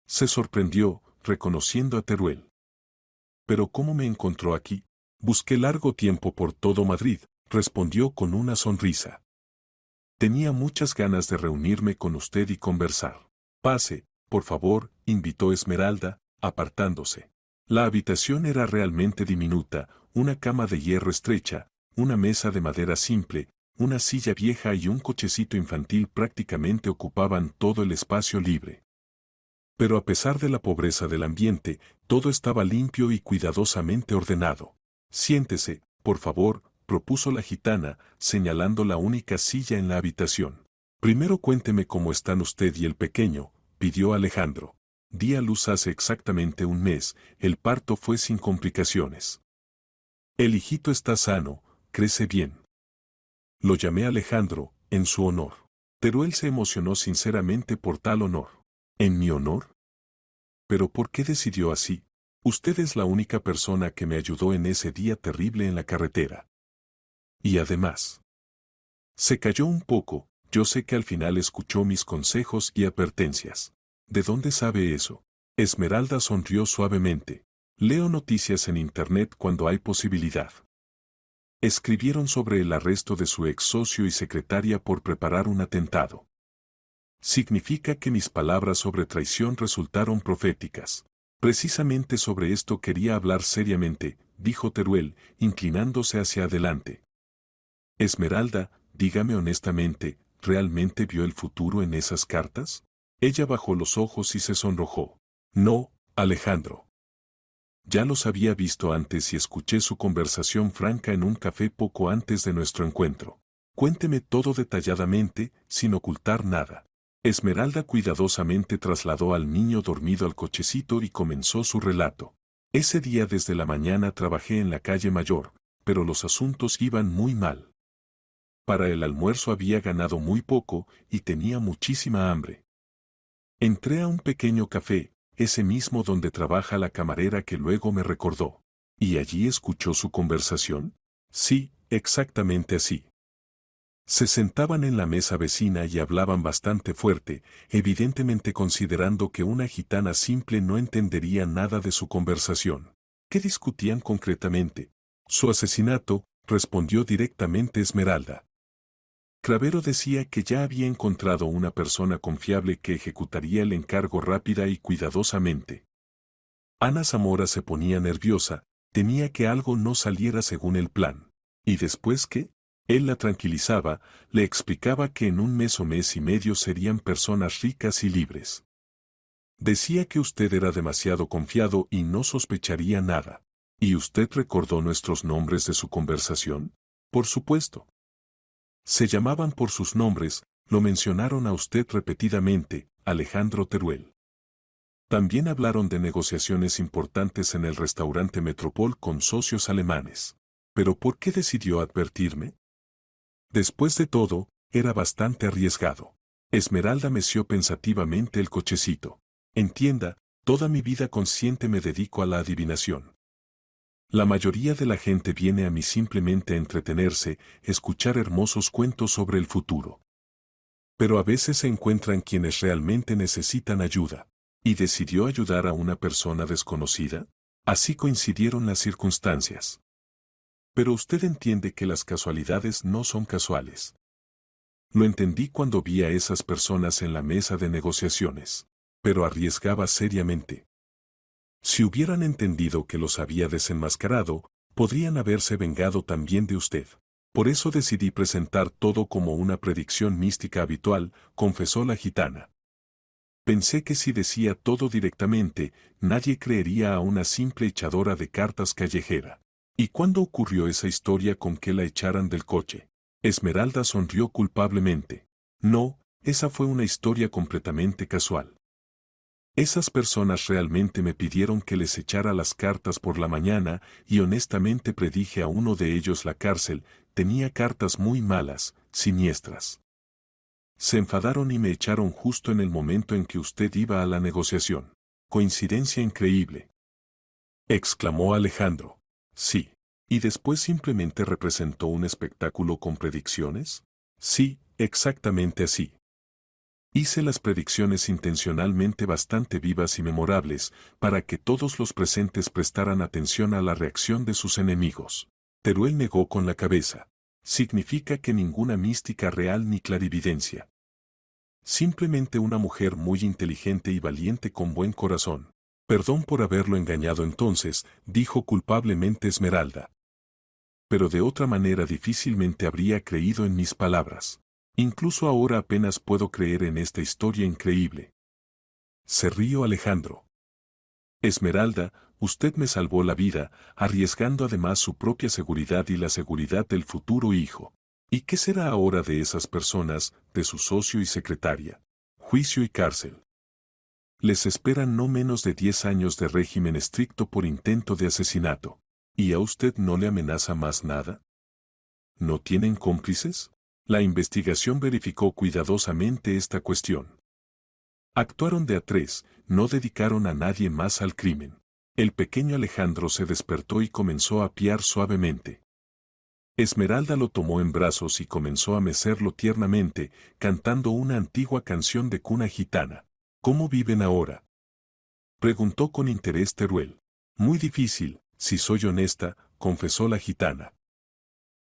Se sorprendió, reconociendo a Teruel. ¿Pero cómo me encontró aquí? Busqué largo tiempo por todo Madrid, respondió con una sonrisa. Tenía muchas ganas de reunirme con usted y conversar. Pase, por favor, invitó Esmeralda, apartándose. La habitación era realmente diminuta, una cama de hierro estrecha, una mesa de madera simple, una silla vieja y un cochecito infantil prácticamente ocupaban todo el espacio libre. Pero a pesar de la pobreza del ambiente, todo estaba limpio y cuidadosamente ordenado. Siéntese, por favor, propuso la gitana, señalando la única silla en la habitación. Primero cuénteme cómo están usted y el pequeño, pidió Alejandro. Di a luz hace exactamente un mes, el parto fue sin complicaciones. El hijito está sano, crece bien. Lo llamé Alejandro, en su honor. Teruel se emocionó sinceramente por tal honor. ¿En mi honor? ¿Pero por qué decidió así? Usted es la única persona que me ayudó en ese día terrible en la carretera. Y además. Se calló un poco, yo sé que al final escuchó mis consejos y advertencias. ¿De dónde sabe eso? Esmeralda sonrió suavemente. Leo noticias en internet cuando hay posibilidad. Escribieron sobre el arresto de su ex socio y secretaria por preparar un atentado. Significa que mis palabras sobre traición resultaron proféticas. Precisamente sobre esto quería hablar seriamente, dijo Teruel, inclinándose hacia adelante. Esmeralda, dígame honestamente, ¿realmente vio el futuro en esas cartas? Ella bajó los ojos y se sonrojó. No, Alejandro. Ya los había visto antes y escuché su conversación franca en un café poco antes de nuestro encuentro. Cuénteme todo detalladamente, sin ocultar nada. Esmeralda cuidadosamente trasladó al niño dormido al cochecito y comenzó su relato. Ese día desde la mañana trabajé en la calle Mayor, pero los asuntos iban muy mal. Para el almuerzo había ganado muy poco y tenía muchísima hambre. Entré a un pequeño café, ese mismo donde trabaja la camarera que luego me recordó. ¿Y allí escuchó su conversación? Sí, exactamente así. Se sentaban en la mesa vecina y hablaban bastante fuerte, evidentemente considerando que una gitana simple no entendería nada de su conversación. ¿Qué discutían concretamente? Su asesinato, respondió directamente Esmeralda. Cravero decía que ya había encontrado una persona confiable que ejecutaría el encargo rápida y cuidadosamente. Ana Zamora se ponía nerviosa, temía que algo no saliera según el plan. ¿Y después qué? Él la tranquilizaba, le explicaba que en un mes o mes y medio serían personas ricas y libres. Decía que usted era demasiado confiado y no sospecharía nada. ¿Y usted recordó nuestros nombres de su conversación? Por supuesto. Se llamaban por sus nombres, lo mencionaron a usted repetidamente, Alejandro Teruel. También hablaron de negociaciones importantes en el restaurante Metropol con socios alemanes. ¿Pero por qué decidió advertirme? Después de todo, era bastante arriesgado. Esmeralda meció pensativamente el cochecito. Entienda, toda mi vida consciente me dedico a la adivinación. La mayoría de la gente viene a mí simplemente a entretenerse, escuchar hermosos cuentos sobre el futuro. Pero a veces se encuentran quienes realmente necesitan ayuda. ¿Y decidió ayudar a una persona desconocida? Así coincidieron las circunstancias. Pero usted entiende que las casualidades no son casuales. Lo entendí cuando vi a esas personas en la mesa de negociaciones. Pero arriesgaba seriamente. Si hubieran entendido que los había desenmascarado, podrían haberse vengado también de usted. Por eso decidí presentar todo como una predicción mística habitual, confesó la gitana. Pensé que si decía todo directamente, nadie creería a una simple echadora de cartas callejera. ¿Y cuándo ocurrió esa historia con que la echaran del coche? Esmeralda sonrió culpablemente. No, esa fue una historia completamente casual. Esas personas realmente me pidieron que les echara las cartas por la mañana y honestamente predije a uno de ellos la cárcel, tenía cartas muy malas, siniestras. Se enfadaron y me echaron justo en el momento en que usted iba a la negociación. Coincidencia increíble. Exclamó Alejandro. Sí. ¿Y después simplemente representó un espectáculo con predicciones? Sí, exactamente así. Hice las predicciones intencionalmente bastante vivas y memorables, para que todos los presentes prestaran atención a la reacción de sus enemigos. Teruel negó con la cabeza. Significa que ninguna mística real ni clarividencia. Simplemente una mujer muy inteligente y valiente con buen corazón. Perdón por haberlo engañado entonces, dijo culpablemente Esmeralda. Pero de otra manera difícilmente habría creído en mis palabras. Incluso ahora apenas puedo creer en esta historia increíble. Se rió Alejandro. Esmeralda, usted me salvó la vida, arriesgando además su propia seguridad y la seguridad del futuro hijo. ¿Y qué será ahora de esas personas, de su socio y secretaria? Juicio y cárcel. Les esperan no menos de 10 años de régimen estricto por intento de asesinato. ¿Y a usted no le amenaza más nada? ¿No tienen cómplices? La investigación verificó cuidadosamente esta cuestión. Actuaron de a tres, no dedicaron a nadie más al crimen. El pequeño Alejandro se despertó y comenzó a piar suavemente. Esmeralda lo tomó en brazos y comenzó a mecerlo tiernamente, cantando una antigua canción de cuna gitana. ¿Cómo viven ahora? Preguntó con interés Teruel. Muy difícil, si soy honesta, confesó la gitana.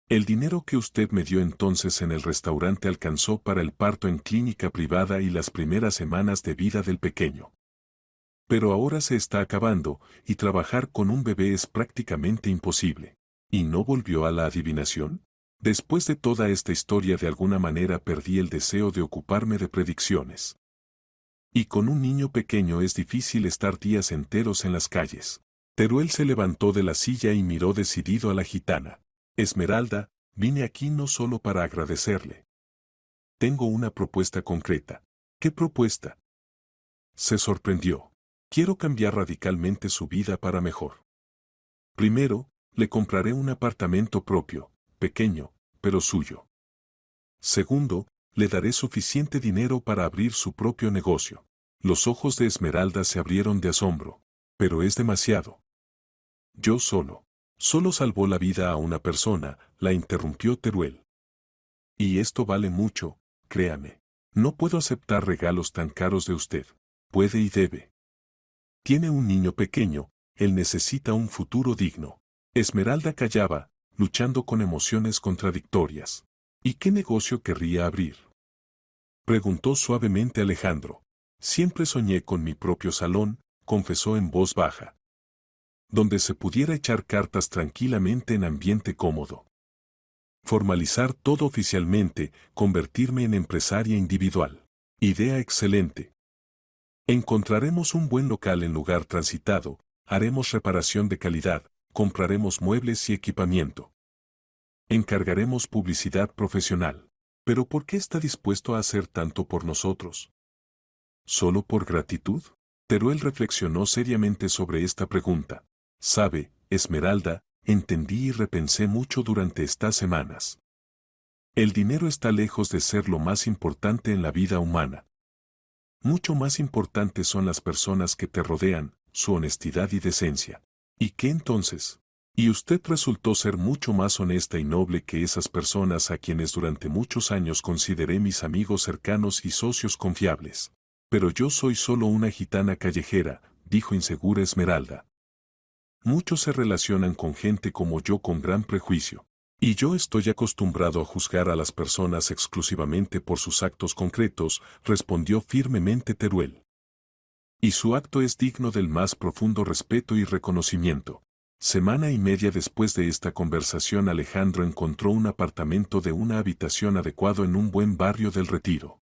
El dinero que usted me dio entonces en el restaurante alcanzó para el parto en clínica privada y las primeras semanas de vida del pequeño. Pero ahora se está acabando, y trabajar con un bebé es prácticamente imposible. ¿Y no volvió a la adivinación? Después de toda esta historia de alguna manera perdí el deseo de ocuparme de predicciones. Y con un niño pequeño es difícil estar días enteros en las calles. Teruel se levantó de la silla y miró decidido a la gitana. Esmeralda, vine aquí no solo para agradecerle. Tengo una propuesta concreta. ¿Qué propuesta? Se sorprendió. Quiero cambiar radicalmente su vida para mejor. Primero, le compraré un apartamento propio, pequeño, pero suyo. Segundo, le daré suficiente dinero para abrir su propio negocio. Los ojos de Esmeralda se abrieron de asombro. Pero es demasiado. Yo solo salvó la vida a una persona, la interrumpió Teruel. Y esto vale mucho, créame. No puedo aceptar regalos tan caros de usted. Puede y debe. Tiene un niño pequeño, él necesita un futuro digno. Esmeralda callaba, luchando con emociones contradictorias. ¿Y qué negocio querría abrir? Preguntó suavemente Alejandro. Siempre soñé con mi propio salón, confesó en voz baja. Donde se pudiera echar cartas tranquilamente en ambiente cómodo. Formalizar todo oficialmente, convertirme en empresaria individual. Idea excelente. Encontraremos un buen local en lugar transitado, haremos reparación de calidad, compraremos muebles y equipamiento. Encargaremos publicidad profesional. ¿Pero por qué está dispuesto a hacer tanto por nosotros? ¿Solo por gratitud? Teruel reflexionó seriamente sobre esta pregunta. Sabe, Esmeralda, entendí y repensé mucho durante estas semanas. El dinero está lejos de ser lo más importante en la vida humana. Mucho más importantes son las personas que te rodean, su honestidad y decencia. ¿Y qué entonces? Y usted resultó ser mucho más honesta y noble que esas personas a quienes durante muchos años consideré mis amigos cercanos y socios confiables. Pero yo soy solo una gitana callejera, dijo insegura Esmeralda. Muchos se relacionan con gente como yo con gran prejuicio. Y yo estoy acostumbrado a juzgar a las personas exclusivamente por sus actos concretos, respondió firmemente Teruel. Y su acto es digno del más profundo respeto y reconocimiento. Semana y media después de esta conversación Alejandro encontró un apartamento de una habitación adecuado en un buen barrio del Retiro.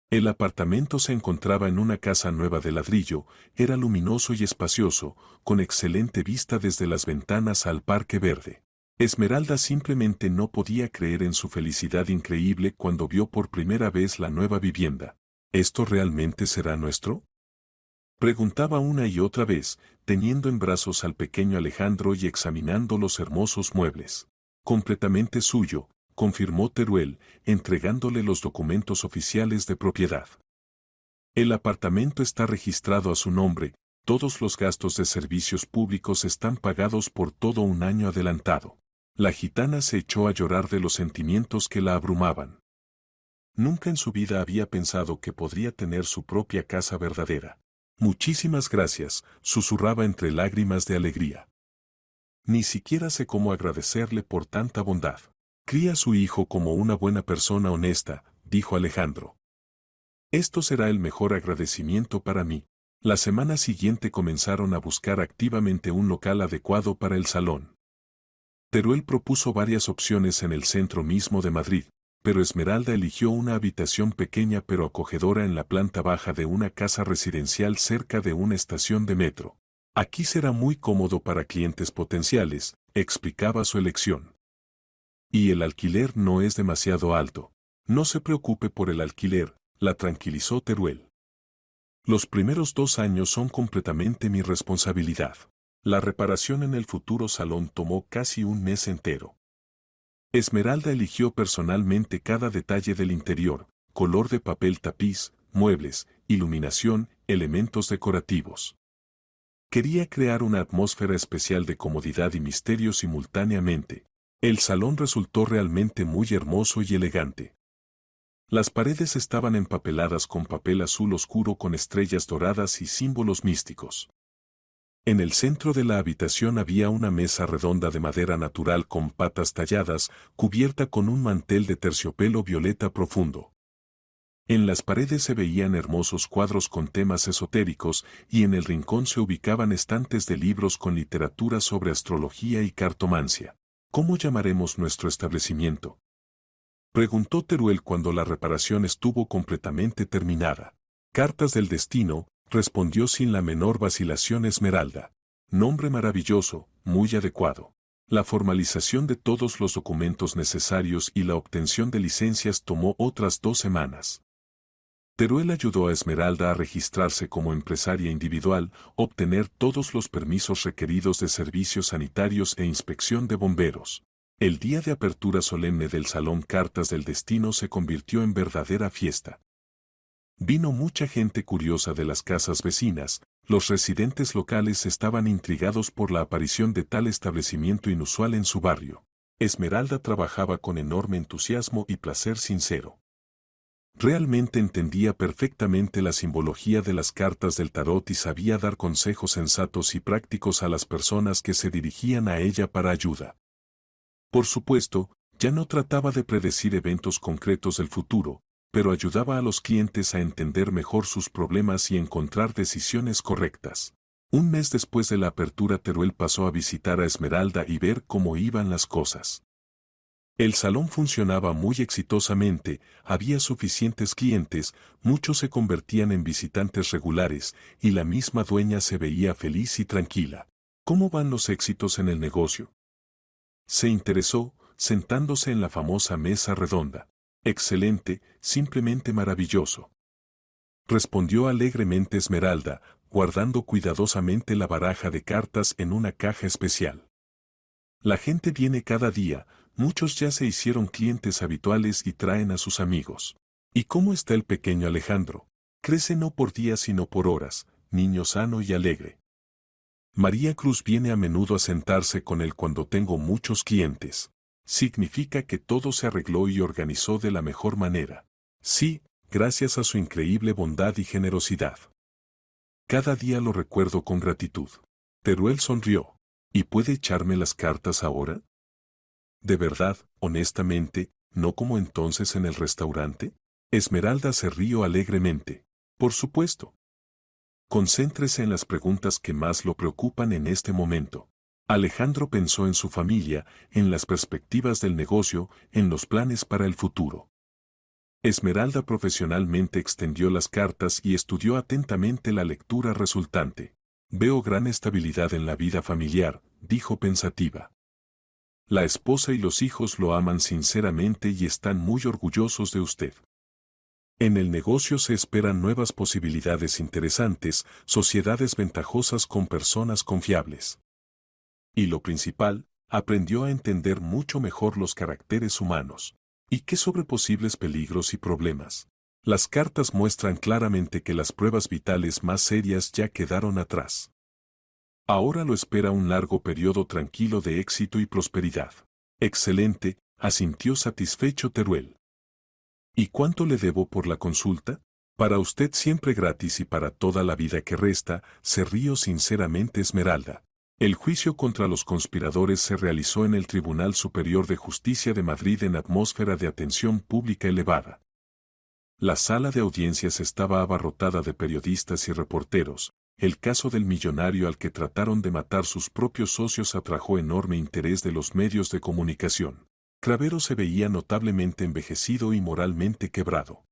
El apartamento se encontraba en una casa nueva de ladrillo, era luminoso y espacioso, con excelente vista desde las ventanas al Parque Verde. Esmeralda simplemente no podía creer en su felicidad increíble cuando vio por primera vez la nueva vivienda. ¿Esto realmente será nuestro? Preguntaba una y otra vez, teniendo en brazos al pequeño Alejandro y examinando los hermosos muebles. Completamente suyo, confirmó Teruel, entregándole los documentos oficiales de propiedad. El apartamento está registrado a su nombre, todos los gastos de servicios públicos están pagados por todo un año adelantado. La gitana se echó a llorar de los sentimientos que la abrumaban. Nunca en su vida había pensado que podría tener su propia casa verdadera. Muchísimas gracias, susurraba entre lágrimas de alegría. Ni siquiera sé cómo agradecerle por tanta bondad. Cría a su hijo como una buena persona honesta, dijo Alejandro. Esto será el mejor agradecimiento para mí. La semana siguiente comenzaron a buscar activamente un local adecuado para el salón. Teruel propuso varias opciones en el centro mismo de Madrid, pero Esmeralda eligió una habitación pequeña pero acogedora en la planta baja de una casa residencial cerca de una estación de metro. Aquí será muy cómodo para clientes potenciales, explicaba su elección. Y el alquiler no es demasiado alto. No se preocupe por el alquiler, la tranquilizó Teruel. Los primeros 2 años son completamente mi responsabilidad. La reparación en el futuro salón tomó casi un mes entero. Esmeralda eligió personalmente cada detalle del interior, color de papel tapiz, muebles, iluminación, elementos decorativos. Quería crear una atmósfera especial de comodidad y misterio simultáneamente. El salón resultó realmente muy hermoso y elegante. Las paredes estaban empapeladas con papel azul oscuro con estrellas doradas y símbolos místicos. En el centro de la habitación había una mesa redonda de madera natural con patas talladas, cubierta con un mantel de terciopelo violeta profundo. En las paredes se veían hermosos cuadros con temas esotéricos y en el rincón se ubicaban estantes de libros con literatura sobre astrología y cartomancia. ¿Cómo llamaremos nuestro establecimiento?, preguntó Teruel cuando la reparación estuvo completamente terminada. Cartas del destino, respondió sin la menor vacilación Esmeralda. Nombre maravilloso, muy adecuado. La formalización de todos los documentos necesarios y la obtención de licencias tomó otras 2 semanas. Teruel ayudó a Esmeralda a registrarse como empresaria individual, obtener todos los permisos requeridos de servicios sanitarios e inspección de bomberos. El día de apertura solemne del Salón Cartas del Destino se convirtió en verdadera fiesta. Vino mucha gente curiosa de las casas vecinas, los residentes locales estaban intrigados por la aparición de tal establecimiento inusual en su barrio. Esmeralda trabajaba con enorme entusiasmo y placer sincero. Realmente entendía perfectamente la simbología de las cartas del tarot y sabía dar consejos sensatos y prácticos a las personas que se dirigían a ella para ayuda. Por supuesto, ya no trataba de predecir eventos concretos del futuro, pero ayudaba a los clientes a entender mejor sus problemas y encontrar decisiones correctas. Un mes después de la apertura, Teruel pasó a visitar a Esmeralda y ver cómo iban las cosas. El salón funcionaba muy exitosamente, había suficientes clientes, muchos se convertían en visitantes regulares, y la misma dueña se veía feliz y tranquila. ¿Cómo van los éxitos en el negocio?, se interesó, sentándose en la famosa mesa redonda. Excelente, simplemente maravilloso, respondió alegremente Esmeralda, guardando cuidadosamente la baraja de cartas en una caja especial. La gente viene cada día, muchos ya se hicieron clientes habituales y traen a sus amigos. ¿Y cómo está el pequeño Alejandro? Crece no por días sino por horas, niño sano y alegre. María Cruz viene a menudo a sentarse con él cuando tengo muchos clientes. Significa que todo se arregló y organizó de la mejor manera. Sí, gracias a su increíble bondad y generosidad. Cada día lo recuerdo con gratitud. Teruel sonrió. ¿Y puede echarme las cartas ahora? ¿De verdad, honestamente, no como entonces en el restaurante? Esmeralda se rió alegremente. Por supuesto. Concéntrese en las preguntas que más lo preocupan en este momento. Alejandro pensó en su familia, en las perspectivas del negocio, en los planes para el futuro. Esmeralda profesionalmente extendió las cartas y estudió atentamente la lectura resultante. Veo gran estabilidad en la vida familiar, dijo pensativa. La esposa y los hijos lo aman sinceramente y están muy orgullosos de usted. En el negocio se esperan nuevas posibilidades interesantes, sociedades ventajosas con personas confiables. Y lo principal, aprendió a entender mucho mejor los caracteres humanos. ¿Y qué sobre posibles peligros y problemas? Las cartas muestran claramente que las pruebas vitales más serias ya quedaron atrás. Ahora lo espera un largo periodo tranquilo de éxito y prosperidad. Excelente, asintió satisfecho Teruel. ¿Y cuánto le debo por la consulta? Para usted siempre gratis y para toda la vida que resta, se rió sinceramente Esmeralda. El juicio contra los conspiradores se realizó en el Tribunal Superior de Justicia de Madrid en atmósfera de atención pública elevada. La sala de audiencias estaba abarrotada de periodistas y reporteros. El caso del millonario al que trataron de matar sus propios socios atrajo enorme interés de los medios de comunicación. Cravero se veía notablemente envejecido y moralmente quebrado.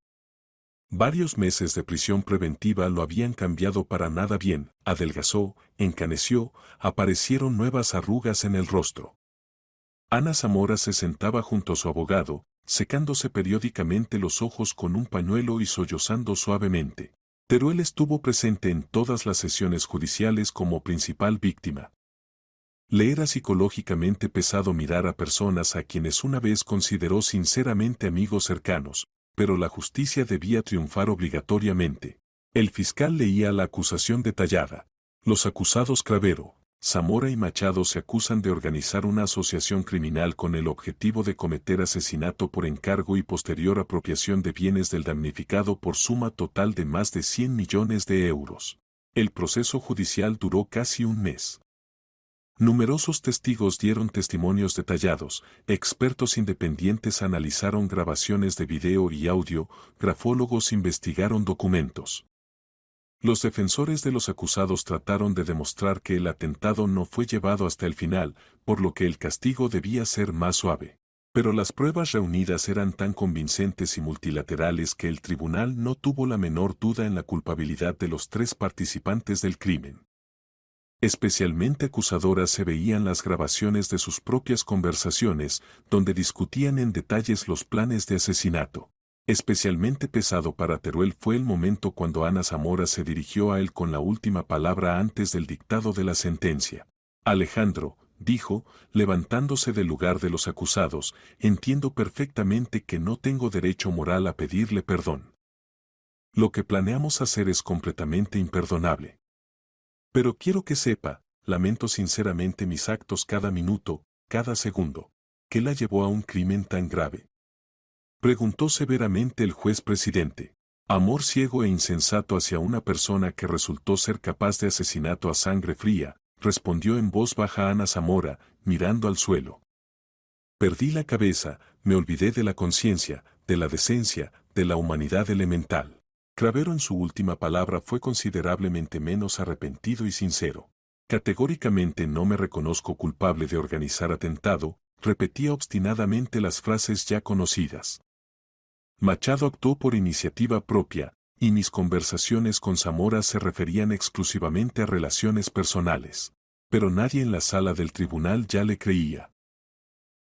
Varios meses de prisión preventiva lo habían cambiado para nada bien, adelgazó, encaneció, aparecieron nuevas arrugas en el rostro. Ana Zamora se sentaba junto a su abogado, secándose periódicamente los ojos con un pañuelo y sollozando suavemente. Teruel estuvo presente en todas las sesiones judiciales como principal víctima. Le era psicológicamente pesado mirar a personas a quienes una vez consideró sinceramente amigos cercanos, pero la justicia debía triunfar obligatoriamente. El fiscal leía la acusación detallada. Los acusados Cravero, Zamora y Machado se acusan de organizar una asociación criminal con el objetivo de cometer asesinato por encargo y posterior apropiación de bienes del damnificado por suma total de más de 100 millones de euros. El proceso judicial duró casi un mes. Numerosos testigos dieron testimonios detallados, expertos independientes analizaron grabaciones de video y audio, grafólogos investigaron documentos. Los defensores de los acusados trataron de demostrar que el atentado no fue llevado hasta el final, por lo que el castigo debía ser más suave. Pero las pruebas reunidas eran tan convincentes y multilaterales que el tribunal no tuvo la menor duda en la culpabilidad de los 3 participantes del crimen. Especialmente acusadoras se veían las grabaciones de sus propias conversaciones, donde discutían en detalles los planes de asesinato. Especialmente pesado para Teruel fue el momento cuando Ana Zamora se dirigió a él con la última palabra antes del dictado de la sentencia. Alejandro, dijo, levantándose del lugar de los acusados, entiendo perfectamente que no tengo derecho moral a pedirle perdón. Lo que planeamos hacer es completamente imperdonable. Pero quiero que sepa, lamento sinceramente mis actos cada minuto, cada segundo. ¿Qué la llevó a un crimen tan grave? Preguntó severamente el juez presidente. Amor ciego e insensato hacia una persona que resultó ser capaz de asesinato a sangre fría, respondió en voz baja Ana Zamora, mirando al suelo. Perdí la cabeza, me olvidé de la conciencia, de la decencia, de la humanidad elemental. Cravero en su última palabra fue considerablemente menos arrepentido y sincero. Categóricamente no me reconozco culpable de organizar atentado, repetía obstinadamente las frases ya conocidas. Machado actuó por iniciativa propia, y mis conversaciones con Zamora se referían exclusivamente a relaciones personales. Pero nadie en la sala del tribunal ya le creía.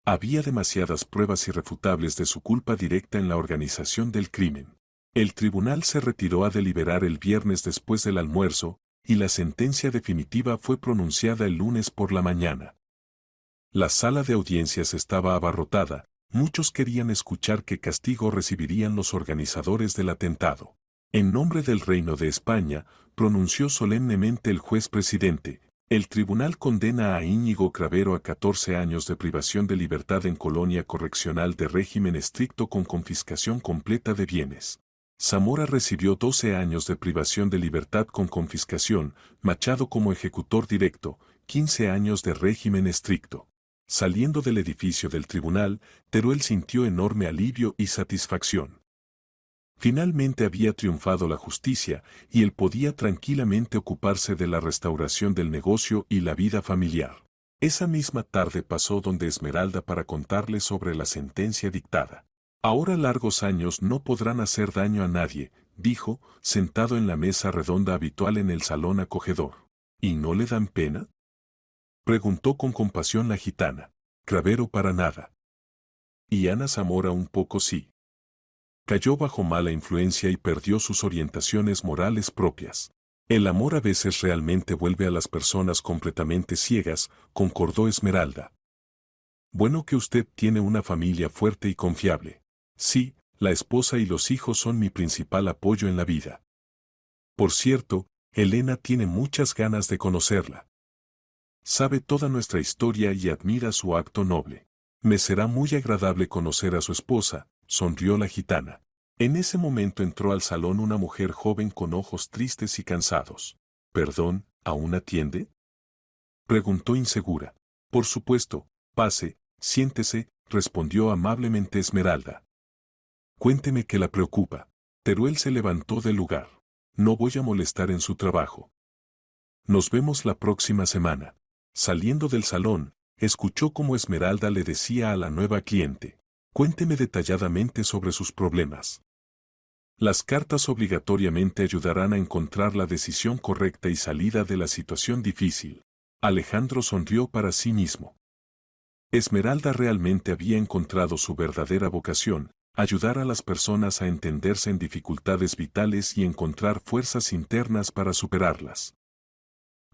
Había demasiadas pruebas irrefutables de su culpa directa en la organización del crimen. El tribunal se retiró a deliberar el viernes después del almuerzo, y la sentencia definitiva fue pronunciada el lunes por la mañana. La sala de audiencias estaba abarrotada, muchos querían escuchar qué castigo recibirían los organizadores del atentado. En nombre del Reino de España, pronunció solemnemente el juez presidente, el tribunal condena a Íñigo Cravero a 14 años de privación de libertad en colonia correccional de régimen estricto con confiscación completa de bienes. Zamora recibió 12 años de privación de libertad con confiscación, Machado como ejecutor directo, 15 años de régimen estricto. Saliendo del edificio del tribunal, Teruel sintió enorme alivio y satisfacción. Finalmente había triunfado la justicia, y él podía tranquilamente ocuparse de la restauración del negocio y la vida familiar. Esa misma tarde pasó donde Esmeralda para contarle sobre la sentencia dictada. Ahora largos años no podrán hacer daño a nadie, dijo, sentado en la mesa redonda habitual en el salón acogedor. ¿Y no le dan pena? Preguntó con compasión la gitana. Cravero para nada. Y Ana Zamora un poco sí. Cayó bajo mala influencia y perdió sus orientaciones morales propias. El amor a veces realmente vuelve a las personas completamente ciegas, concordó Esmeralda. Bueno que usted tiene una familia fuerte y confiable. Sí, la esposa y los hijos son mi principal apoyo en la vida. Por cierto, Elena tiene muchas ganas de conocerla. Sabe toda nuestra historia y admira su acto noble. Me será muy agradable conocer a su esposa, sonrió la gitana. En ese momento entró al salón una mujer joven con ojos tristes y cansados. ¿Perdón, aún atiende? Preguntó insegura. Por supuesto, pase, siéntese, respondió amablemente Esmeralda. Cuénteme qué la preocupa. Teruel se levantó del lugar. No voy a molestar en su trabajo. Nos vemos la próxima semana. Saliendo del salón, escuchó cómo Esmeralda le decía a la nueva cliente, cuénteme detalladamente sobre sus problemas. Las cartas obligatoriamente ayudarán a encontrar la decisión correcta y salida de la situación difícil. Alejandro sonrió para sí mismo. Esmeralda realmente había encontrado su verdadera vocación, ayudar a las personas a entenderse en dificultades vitales y encontrar fuerzas internas para superarlas.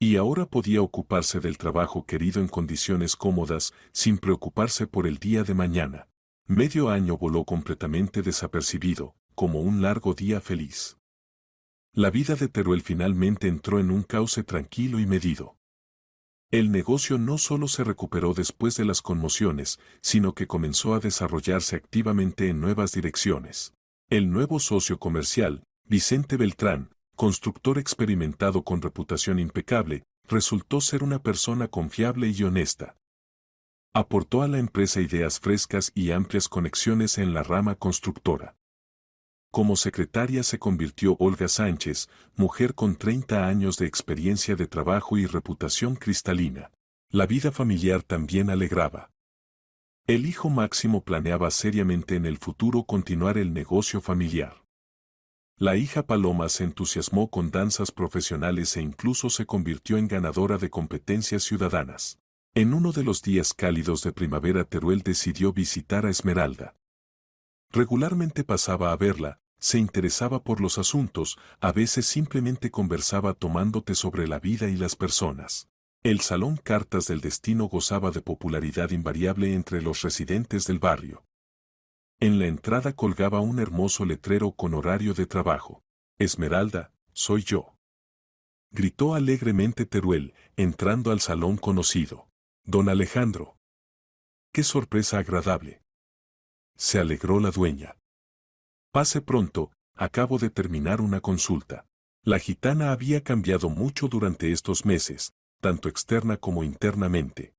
Y ahora podía ocuparse del trabajo querido en condiciones cómodas, sin preocuparse por el día de mañana. Medio año voló completamente desapercibido, como un largo día feliz. La vida de Teruel finalmente entró en un cauce tranquilo y medido. El negocio no solo se recuperó después de las conmociones, sino que comenzó a desarrollarse activamente en nuevas direcciones. El nuevo socio comercial, Vicente Beltrán, constructor experimentado con reputación impecable, Resultó ser una persona confiable y honesta. Aportó a la empresa ideas frescas y amplias conexiones en la rama constructora. Como secretaria se convirtió Olga Sánchez, mujer con 30 años de experiencia de trabajo y reputación cristalina. La vida familiar también alegraba. El hijo Máximo planeaba seriamente en el futuro continuar el negocio familiar. La hija Paloma se entusiasmó con danzas profesionales e incluso se convirtió en ganadora de competencias ciudadanas. En uno de los días cálidos de primavera Teruel decidió visitar a Esmeralda. Regularmente pasaba a verla, se interesaba por los asuntos, a veces simplemente conversaba tomando té sobre la vida y las personas. El Salón Cartas del Destino gozaba de popularidad invariable entre los residentes del barrio. En la entrada colgaba un hermoso letrero con horario de trabajo. Esmeralda, soy yo. Gritó alegremente Teruel, entrando al salón conocido. Don Alejandro. ¡Qué sorpresa agradable! Se alegró la dueña. Pase pronto, acabo de terminar una consulta. La gitana había cambiado mucho durante estos meses, tanto externa como internamente.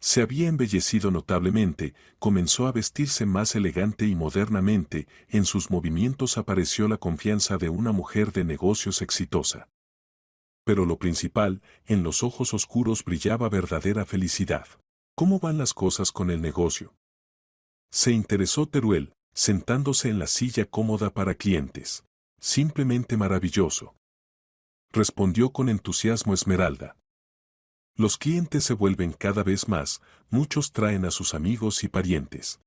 Se había embellecido notablemente, comenzó a vestirse más elegante y modernamente, en sus movimientos apareció la confianza de una mujer de negocios exitosa. Pero lo principal, en los ojos oscuros brillaba verdadera felicidad. ¿Cómo van las cosas con el negocio? Se interesó Teruel, sentándose en la silla cómoda para clientes. Simplemente maravilloso. Respondió con entusiasmo Esmeralda. Los clientes se vuelven cada vez más, muchos traen a sus amigos y parientes.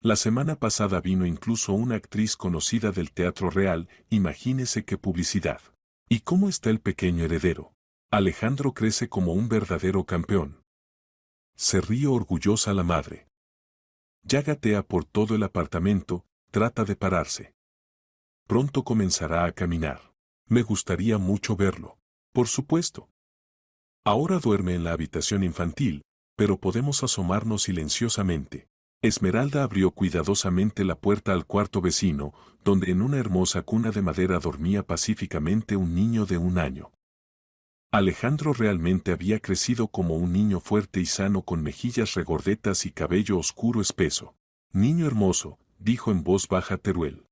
La semana pasada vino incluso una actriz conocida del Teatro Real, imagínese qué publicidad. ¿Y cómo está el pequeño heredero? Alejandro crece como un verdadero campeón. Se ríe orgullosa la madre. Ya gatea por todo el apartamento, trata de pararse. Pronto comenzará a caminar. Me gustaría mucho verlo. Por supuesto. Ahora duerme en la habitación infantil, pero podemos asomarnos silenciosamente. Esmeralda abrió cuidadosamente la puerta al cuarto vecino, donde en una hermosa cuna de madera dormía pacíficamente un niño de 1 año. Alejandro realmente había crecido como un niño fuerte y sano con mejillas regordetas y cabello oscuro espeso. Niño hermoso, dijo en voz baja Teruel.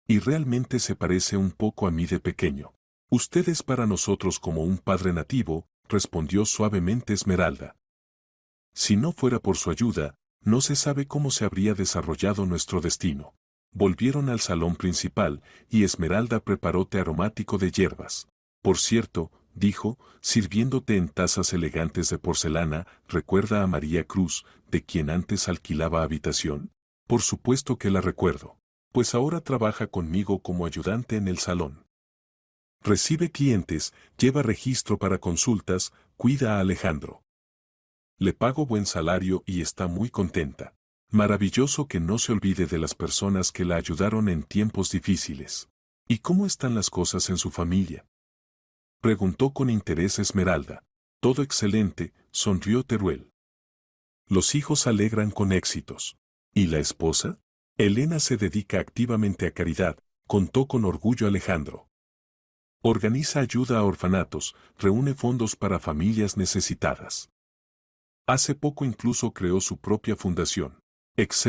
Y realmente se parece un poco a mí de pequeño. Usted es para nosotros como un padre nativo, respondió suavemente Esmeralda. Si no fuera por su ayuda, no se sabe cómo se habría desarrollado nuestro destino. Volvieron al salón principal, y Esmeralda preparó té aromático de hierbas. Por cierto, dijo, sirviéndote en tazas elegantes de porcelana, ¿recuerda a María Cruz, de quien antes alquilaba habitación? Por supuesto que la recuerdo. Pues ahora trabaja conmigo como ayudante en el salón. Recibe clientes, lleva registro para consultas, cuida a Alejandro. Le pago buen salario y está muy contenta. Maravilloso que no se olvide de las personas que la ayudaron en tiempos difíciles. ¿Y cómo están las cosas en su familia? Preguntó con interés Esmeralda. Todo excelente, sonrió Teruel. Los hijos alegran con éxitos. ¿Y la esposa? Elena se dedica activamente a caridad, contó con orgullo Alejandro. Organiza ayuda a orfanatos, reúne fondos para familias necesitadas. Hace poco incluso creó su propia fundación. Excelente.